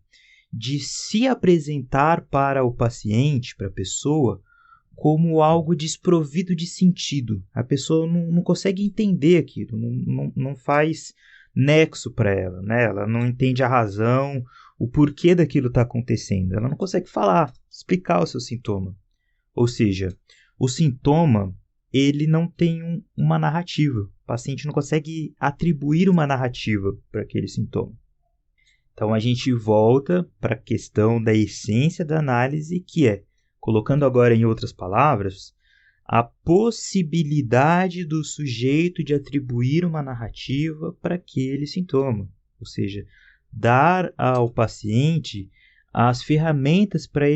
de se apresentar para o paciente, para a pessoa, como algo desprovido de sentido. A pessoa não consegue entender aquilo, não faz nexo para ela, né? Ela não entende a razão, o porquê daquilo está acontecendo. Ela não consegue falar, explicar o seu sintoma. Ou seja, o sintoma, ele não tem uma narrativa. O paciente não consegue atribuir uma narrativa para aquele sintoma. Então, a gente volta para a questão da essência da análise, que é, colocando agora em outras palavras, a possibilidade do sujeito de atribuir uma narrativa para aquele sintoma. Ou seja, dar ao paciente as ferramentas para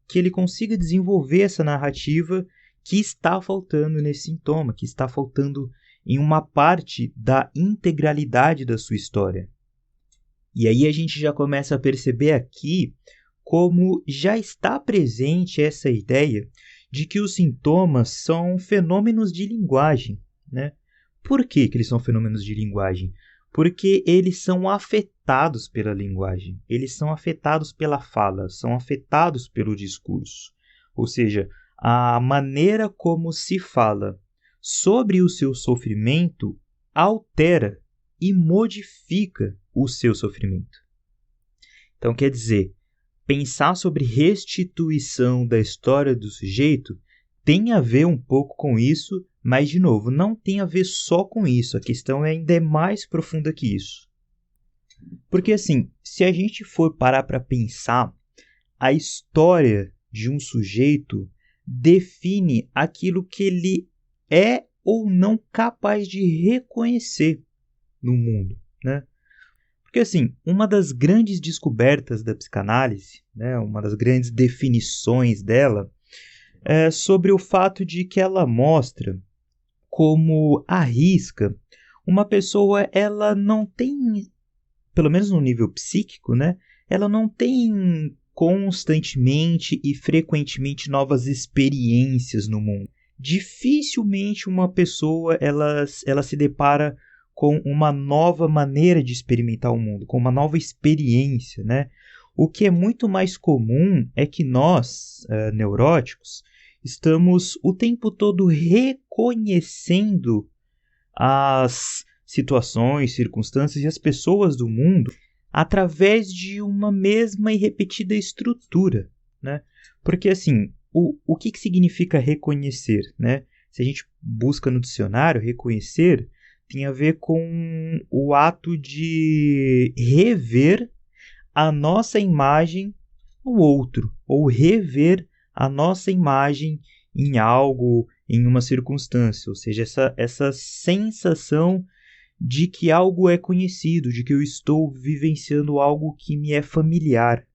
que ele consiga desenvolver essa narrativa que está faltando nesse sintoma, que está faltando em uma parte da integralidade da sua história. E aí a gente já começa a perceber aqui como já está presente essa ideia de que os sintomas são fenômenos de linguagem, né? Por que eles são fenômenos de linguagem? Porque eles são afetados pela linguagem, eles são afetados pela fala, são afetados pelo discurso. Ou seja, a maneira como se fala sobre o seu sofrimento altera e modifica o seu sofrimento. Então, quer dizer, pensar sobre restituição da história do sujeito tem a ver um pouco com isso, mas, de novo, não tem a ver só com isso. A questão ainda é mais profunda que isso. Porque, assim, se a gente for parar para pensar, a história de um sujeito define aquilo que ele é ou não capaz de reconhecer no mundo, né? Porque, assim, uma das grandes descobertas da psicanálise, né, uma das grandes definições dela, é sobre o fato de que ela mostra como à risca uma pessoa, ela não tem, pelo menos no nível psíquico, né, ela não tem constantemente e frequentemente novas experiências no mundo. Dificilmente uma pessoa ela se depara com uma nova maneira de experimentar o mundo, com uma nova experiência, né? O que é muito mais comum é que nós, neuróticos, estamos o tempo todo reconhecendo as situações, circunstâncias e as pessoas do mundo através de uma mesma e repetida estrutura, né? Porque, assim, o que significa reconhecer, né? Se a gente busca no dicionário, reconhecer tem a ver com o ato de rever a nossa imagem no outro, ou rever a nossa imagem em algo, em uma circunstância, ou seja, essa sensação de que algo é conhecido, de que eu estou vivenciando algo que me é familiar.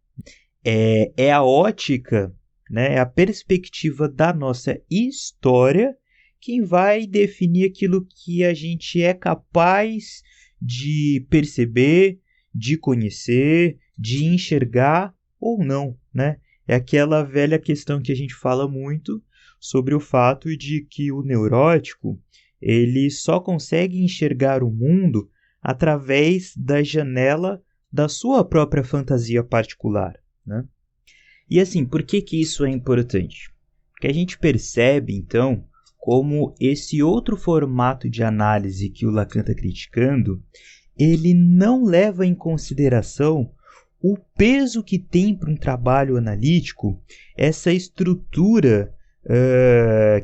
É a ótica, né, é a perspectiva da nossa história quem vai definir aquilo que a gente é capaz de perceber, de conhecer, de enxergar ou não, né? É aquela velha questão que a gente fala muito sobre o fato de que o neurótico ele só consegue enxergar o mundo através da janela da sua própria fantasia particular, né? E assim, por que isso é importante? Porque a gente percebe, então, como esse outro formato de análise que o Lacan está criticando, ele não leva em consideração o peso que tem para um trabalho analítico essa estrutura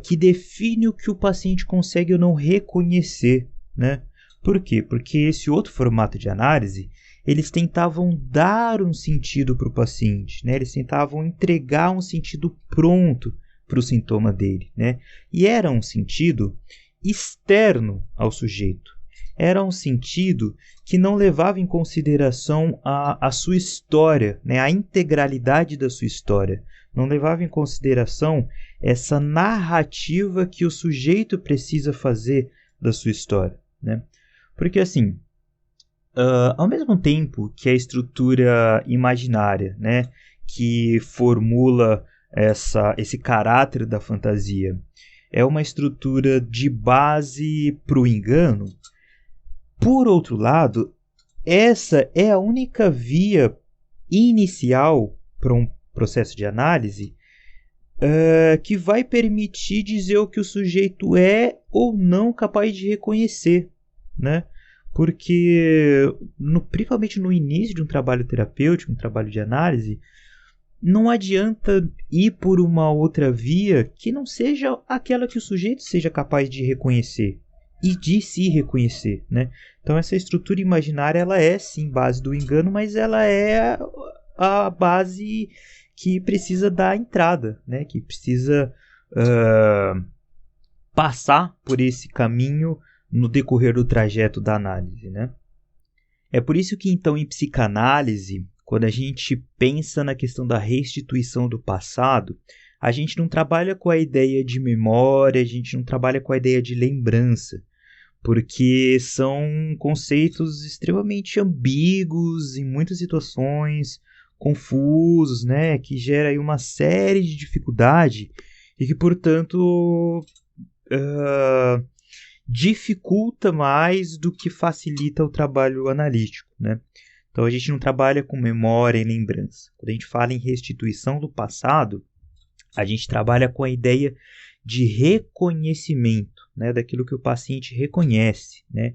que define o que o paciente consegue ou não reconhecer, né? Por quê? Porque esse outro formato de análise, eles tentavam dar um sentido para o paciente, né? Eles tentavam entregar um sentido pronto para o sintoma dele, né? E era um sentido externo ao sujeito. Era um sentido que não levava em consideração a sua história, né? A integralidade da sua história. Não levava em consideração essa narrativa que o sujeito precisa fazer da sua história, né? Porque, assim, ao mesmo tempo que a estrutura imaginária, né, que formula esse caráter da fantasia, é uma estrutura de base para o engano, por outro lado, essa é a única via inicial para um processo de análise que vai permitir dizer o que o sujeito é ou não capaz de reconhecer, né? Porque, principalmente no início de um trabalho terapêutico, um trabalho de análise, não adianta ir por uma outra via que não seja aquela que o sujeito seja capaz de reconhecer e de se reconhecer, né? Então essa estrutura imaginária ela é sim base do engano, mas ela é a base que precisa dar entrada, né? Que precisa passar por esse caminho no decorrer do trajeto da análise, né? É por isso que então em psicanálise, quando a gente pensa na questão da restituição do passado, a gente não trabalha com a ideia de memória, a gente não trabalha com a ideia de lembrança, porque são conceitos extremamente ambíguos em muitas situações, confusos, né, que gera aí uma série de dificuldade e que, portanto, dificulta mais do que facilita o trabalho analítico, né? Então a gente não trabalha com memória e lembrança. Quando a gente fala em restituição do passado, a gente trabalha com a ideia de reconhecimento, né, daquilo que o paciente reconhece, né?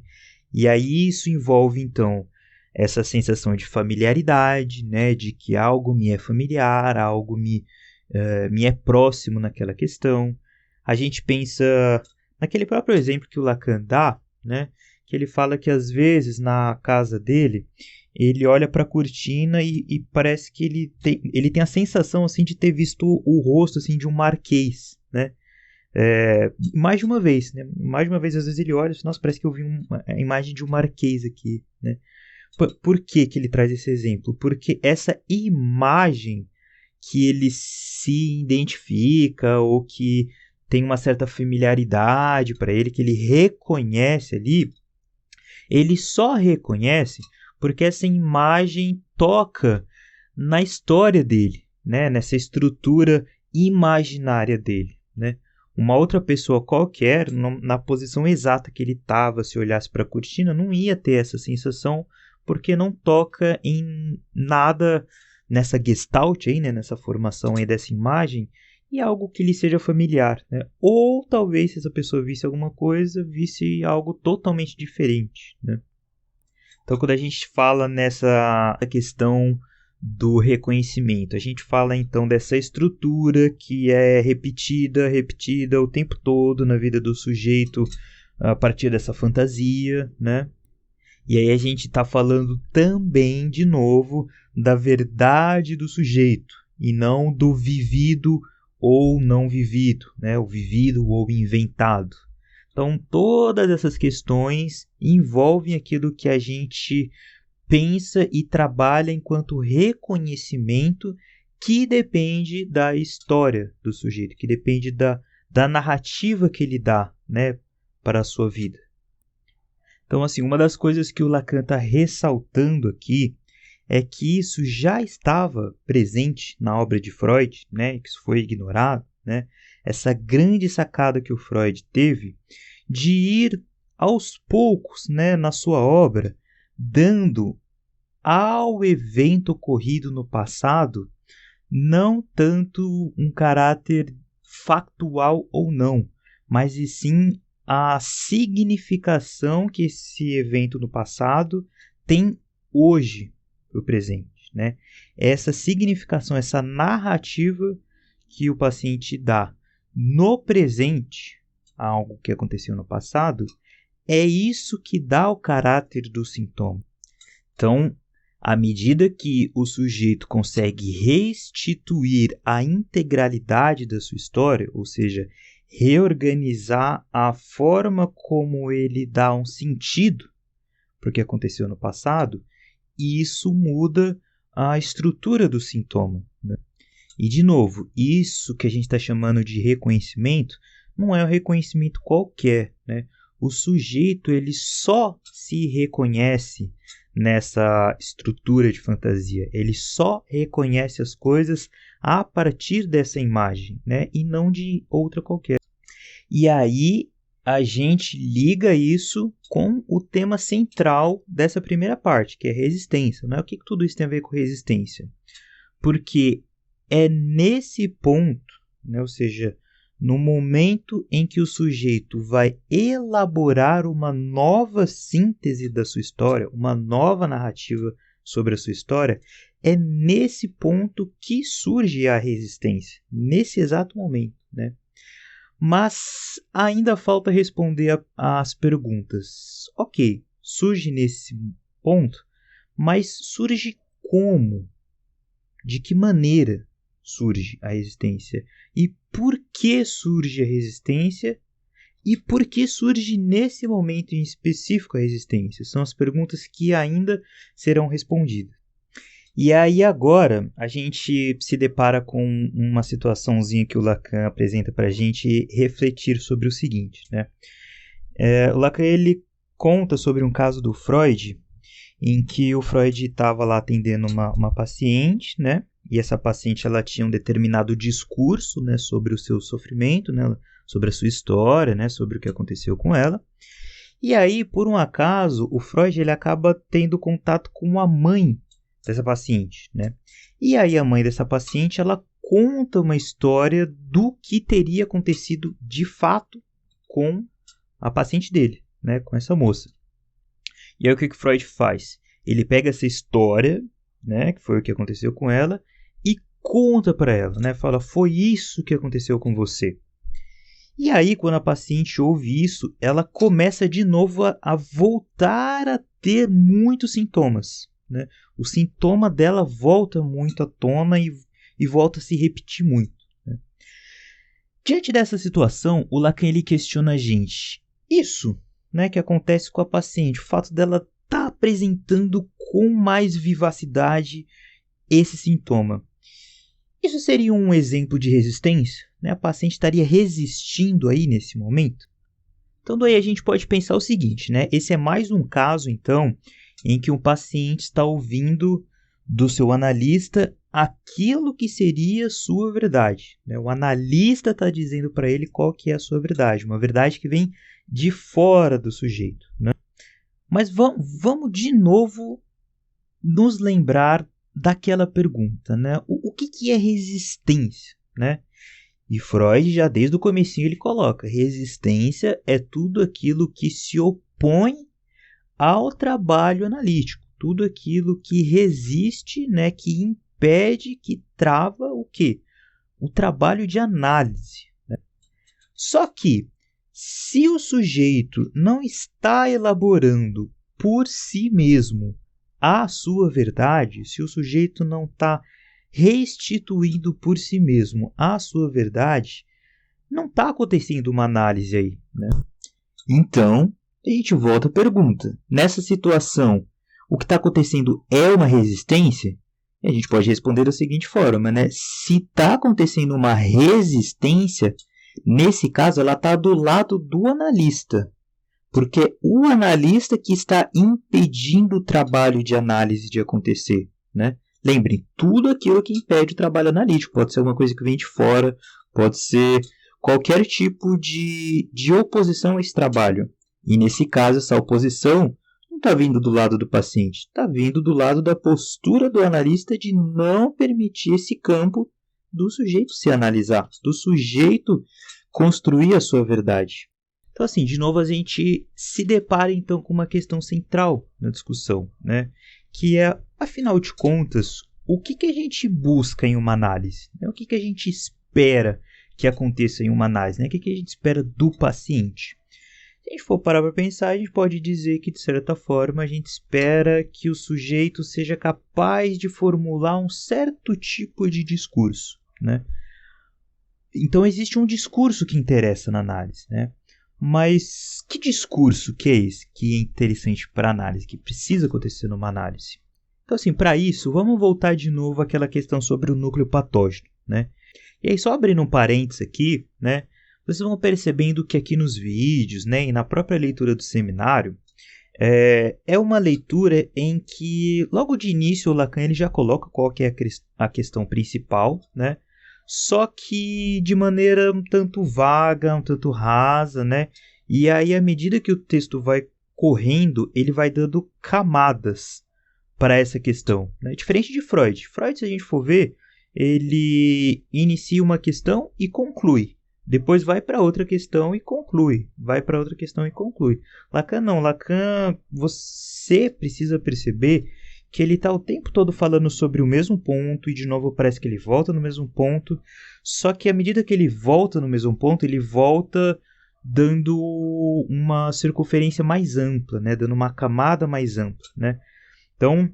E aí isso envolve, então, essa sensação de familiaridade, né, de que algo me é familiar, algo me é próximo naquela questão. A gente pensa naquele próprio exemplo que o Lacan dá, né, que ele fala que às vezes na casa dele ele olha para a cortina e parece que ele tem a sensação assim de ter visto o rosto assim de um marquês, né? Mais de uma vez, né? Mais de uma vez às vezes ele olha e fala, nossa, parece que eu vi a imagem de um marquês aqui, né? Por que que ele traz esse exemplo? Porque essa imagem que ele se identifica ou que tem uma certa familiaridade para ele, que ele reconhece ali, ele só reconhece porque essa imagem toca na história dele, né? Nessa estrutura imaginária dele, né? Uma outra pessoa qualquer, na posição exata que ele estava, se olhasse para a cortina, não ia ter essa sensação, porque não toca em nada nessa gestalt aí, né? Nessa formação aí dessa imagem, e algo que lhe seja familiar, né? Ou talvez, se essa pessoa visse alguma coisa, visse algo totalmente diferente, né? Então, quando a gente fala nessa questão do reconhecimento, a gente fala então dessa estrutura que é repetida o tempo todo na vida do sujeito a partir dessa fantasia, né? E aí a gente está falando também, de novo, da verdade do sujeito e não do vivido ou não vivido, né? O vivido ou inventado. Então, todas essas questões envolvem aquilo que a gente pensa e trabalha enquanto reconhecimento que depende da história do sujeito, que depende da narrativa que ele dá, né, para a sua vida. Então, assim, uma das coisas que o Lacan está ressaltando aqui é que isso já estava presente na obra de Freud, né, que isso foi ignorado, né, essa grande sacada que o Freud teve de ir aos poucos, né, na sua obra, dando ao evento ocorrido no passado não tanto um caráter factual ou não, mas e sim a significação que esse evento no passado tem hoje para o presente, né? Essa significação, essa narrativa que o paciente dá no presente a algo que aconteceu no passado, é isso que dá o caráter do sintoma. Então, à medida que o sujeito consegue restituir a integralidade da sua história, ou seja, reorganizar a forma como ele dá um sentido para o que aconteceu no passado, isso muda a estrutura do sintoma, né? E, de novo, isso que a gente está chamando de reconhecimento não é um reconhecimento qualquer, né? O sujeito ele só se reconhece nessa estrutura de fantasia. Ele só reconhece as coisas a partir dessa imagem, né? E não de outra qualquer. E aí a gente liga isso com o tema central dessa primeira parte, que é resistência, né? O que tudo isso tem a ver com resistência? Porque é nesse ponto, né? Ou seja, no momento em que o sujeito vai elaborar uma nova síntese da sua história, uma nova narrativa sobre a sua história, é nesse ponto que surge a resistência, nesse exato momento, né? Mas ainda falta responder às perguntas. Ok, surge nesse ponto, mas surge como? De que maneira surge a resistência? E por que surge a resistência? E por que surge nesse momento em específico a resistência? São as perguntas que ainda serão respondidas. E aí agora a gente se depara com uma situaçãozinha que o Lacan apresenta para a gente refletir sobre o seguinte, né? O Lacan ele conta sobre um caso do Freud, em que o Freud estava lá atendendo uma paciente, né? E essa paciente ela tinha um determinado discurso, né, sobre o seu sofrimento, né, sobre a sua história, né, sobre o que aconteceu com ela. E aí, por um acaso, o Freud ele acaba tendo contato com a mãe dessa paciente, né? E aí a mãe dessa paciente ela conta uma história do que teria acontecido de fato com a paciente dele, né, com essa moça. E aí o que Freud faz? Ele pega essa história, né, que foi o que aconteceu com ela, e conta para ela, né? Fala, foi isso que aconteceu com você. E aí, quando a paciente ouve isso, ela começa de novo a voltar a ter muitos sintomas, né? O sintoma dela volta muito à tona e volta a se repetir muito, né? Diante dessa situação, o Lacan ele questiona a gente. Isso, né, que acontece com a paciente, o fato dela estar apresentando com mais vivacidade esse sintoma. Isso seria um exemplo de resistência? Né? A paciente estaria resistindo aí nesse momento? Então, daí a gente pode pensar o seguinte, né? Esse é mais um caso, então, em que um paciente está ouvindo do seu analista aquilo que seria sua verdade, né? O analista está dizendo para ele qual que é a sua verdade, uma verdade que vem de fora do sujeito, né? Mas vamos de novo nos lembrar daquela pergunta, né? O que é resistência, né? E Freud, já desde o comecinho, ele coloca: resistência é tudo aquilo que se opõe ao trabalho analítico, tudo aquilo que resiste, né? Que impede, que trava o quê? O trabalho de análise, né? Só que, se o sujeito não está elaborando por si mesmo a sua verdade, se o sujeito não está restituindo por si mesmo a sua verdade, não está acontecendo uma análise aí, né? Então, a gente volta à pergunta. Nessa situação, o que está acontecendo é uma resistência? E a gente pode responder da seguinte forma, né? Se está acontecendo uma resistência, nesse caso, ela está do lado do analista. Porque é o analista que está impedindo o trabalho de análise de acontecer, né? Lembrem, tudo aquilo que impede o trabalho analítico. Pode ser alguma coisa que vem de fora, pode ser qualquer tipo de oposição a esse trabalho. E nesse caso, essa oposição não está vindo do lado do paciente, está vindo do lado da postura do analista de não permitir esse campo do sujeito se analisar, do sujeito construir a sua verdade. Então, assim, de novo a gente se depara então com uma questão central na discussão, né? Que é, afinal de contas, o que a gente busca em uma análise? Né? O que a gente espera que aconteça em uma análise? Né? O que a gente espera do paciente? Se a gente for parar para pensar, a gente pode dizer que, de certa forma, a gente espera que o sujeito seja capaz de formular um certo tipo de discurso, né? Então, existe um discurso que interessa na análise, né? Mas que discurso que é esse que é interessante para análise, que precisa acontecer numa análise? Então, assim, para isso, vamos voltar de novo àquela questão sobre o núcleo patógeno, né? E aí, só abrindo um parênteses aqui, né? Vocês vão percebendo que aqui nos vídeos, né, e na própria leitura do seminário, é uma leitura em que, logo de início, o Lacan ele já coloca qual que é a questão principal, né? Só que de maneira um tanto vaga, um tanto rasa, né? E aí, à medida que o texto vai correndo, ele vai dando camadas para essa questão, né? Diferente de Freud. Freud, se a gente for ver, ele inicia uma questão e conclui. Depois vai para outra questão e conclui. Vai para outra questão e conclui. Lacan não. Lacan, você precisa perceber que ele está o tempo todo falando sobre o mesmo ponto e de novo parece que ele volta no mesmo ponto, só que à medida que ele volta no mesmo ponto, ele volta dando uma circunferência mais ampla, né? Dando uma camada mais ampla, né? Então,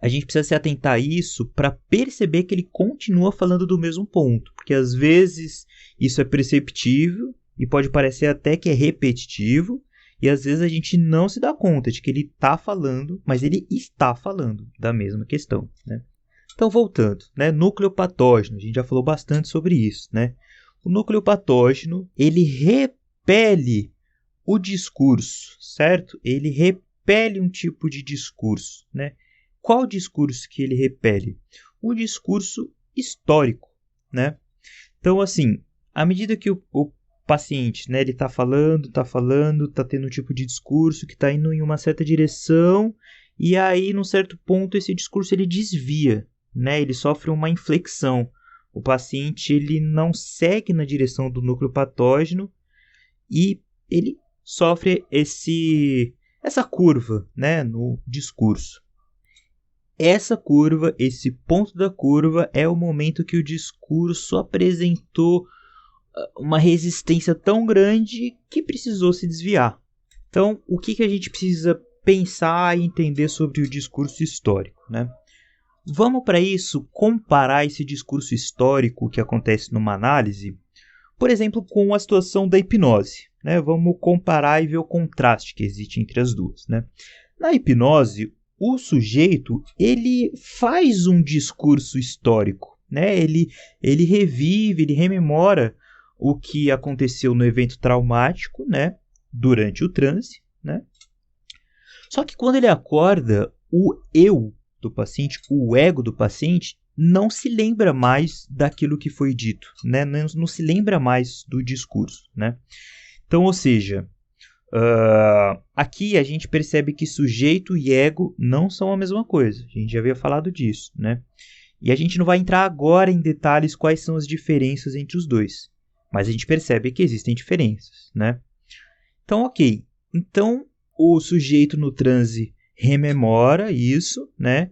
a gente precisa se atentar a isso para perceber que ele continua falando do mesmo ponto, porque às vezes isso é perceptível e pode parecer até que é repetitivo, e às vezes a gente não se dá conta de que ele está falando, mas ele está falando da mesma questão, né? Então, voltando, né? Núcleo patógeno, a gente já falou bastante sobre isso, né? O núcleo patógeno, ele repele o discurso, certo? Ele repele um tipo de discurso, né? Qual discurso que ele repele? O discurso histórico, né? Então, assim, à medida que o paciente, né, ele está falando, está tendo um tipo de discurso que está indo em uma certa direção, e aí, num certo ponto, esse discurso ele desvia, né? Ele sofre uma inflexão. O paciente ele não segue na direção do núcleo patógeno e ele sofre essa curva, né, no discurso. Essa curva, esse ponto da curva, é o momento que o discurso apresentou uma resistência tão grande que precisou se desviar. Então, o que a gente precisa pensar e entender sobre o discurso histórico, né? Vamos, para isso, comparar esse discurso histórico que acontece numa análise, por exemplo, com a situação da hipnose, né? Vamos comparar e ver o contraste que existe entre as duas, né? Na hipnose, o sujeito ele faz um discurso histórico, né? Ele revive, ele rememora o que aconteceu no evento traumático, né? Durante o transe, né? Só que quando ele acorda, o eu do paciente, o ego do paciente, não se lembra mais daquilo que foi dito, né? Não se lembra mais do discurso, né? Então, ou seja, aqui a gente percebe que sujeito e ego não são a mesma coisa. A gente já havia falado disso, né? E a gente não vai entrar agora em detalhes quais são as diferenças entre os dois, mas a gente percebe que existem diferenças, né? Então, ok. Então, o sujeito no transe rememora isso, né?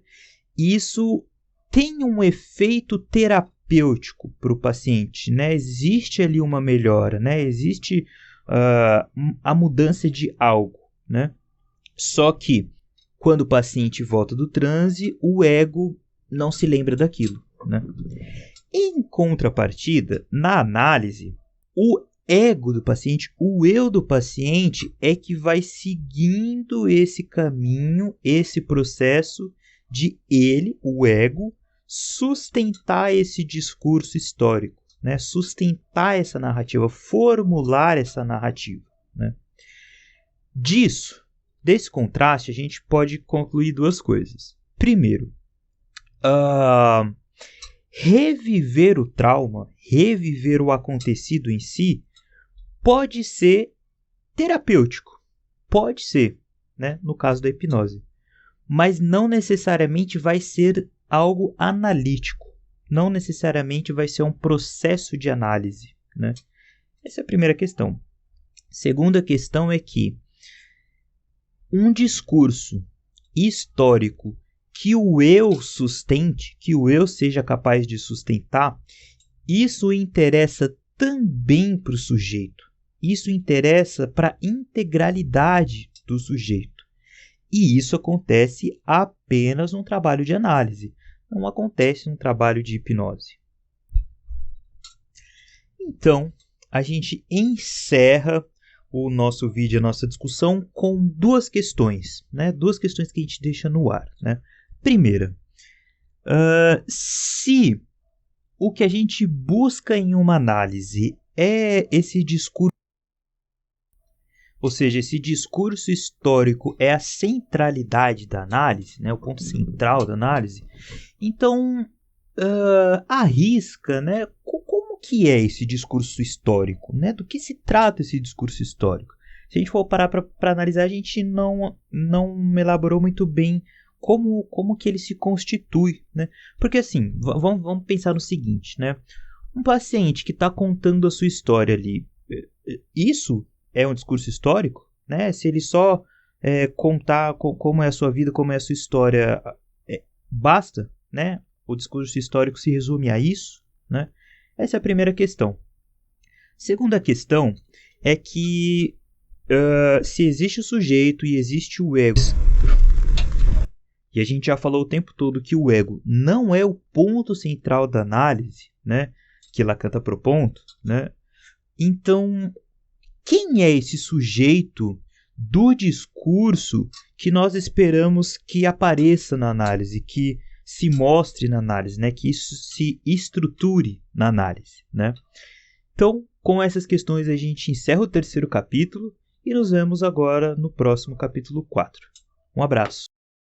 Isso tem um efeito terapêutico para o paciente, né? Existe ali uma melhora, né? Existe a mudança de algo, né? Só que quando o paciente volta do transe, o ego não se lembra daquilo, né? Em contrapartida, na análise, o ego do paciente, o eu do paciente é que vai seguindo esse caminho, esse processo de ele, o ego, sustentar esse discurso histórico, né? Sustentar essa narrativa, formular essa narrativa, né? Desse contraste, a gente pode concluir duas coisas. Primeiro, reviver o trauma, reviver o acontecido em si, pode ser terapêutico, pode ser, né, no caso da hipnose, mas não necessariamente vai ser algo analítico, não necessariamente vai ser um processo de análise, né? Essa é a primeira questão. Segunda questão é que um discurso histórico que o eu sustente, que o eu seja capaz de sustentar, isso interessa também para o sujeito. Isso interessa para a integralidade do sujeito. E isso acontece apenas num trabalho de análise, não acontece num trabalho de hipnose. Então, a gente encerra o nosso vídeo, a nossa discussão, com duas questões, né? Duas questões que a gente deixa no ar, né? Primeira, se o que a gente busca em uma análise é esse discurso, ou seja, esse discurso histórico é a centralidade da análise, né, o ponto central da análise, então arrisca, né, como que é esse discurso histórico, né, do que se trata esse discurso histórico. Se a gente for parar para analisar, a gente não elaborou muito bem como que ele se constitui, né? Porque assim, vamos pensar no seguinte, né? Um paciente que está contando a sua história ali, isso é um discurso histórico, né? Se ele só contar como é a sua vida, como é a sua história, basta, né? O discurso histórico se resume a isso, né? Essa é a primeira questão. Segunda questão é que se existe o sujeito e existe o ego, e a gente já falou o tempo todo que o ego não é o ponto central da análise, né? Que Lacan está propondo, né? Então, quem é esse sujeito do discurso que nós esperamos que apareça na análise, que se mostre na análise, né? Que isso se estruture na análise, né? Então, com essas questões, a gente encerra o terceiro capítulo e nos vemos agora no próximo capítulo 4. Um abraço.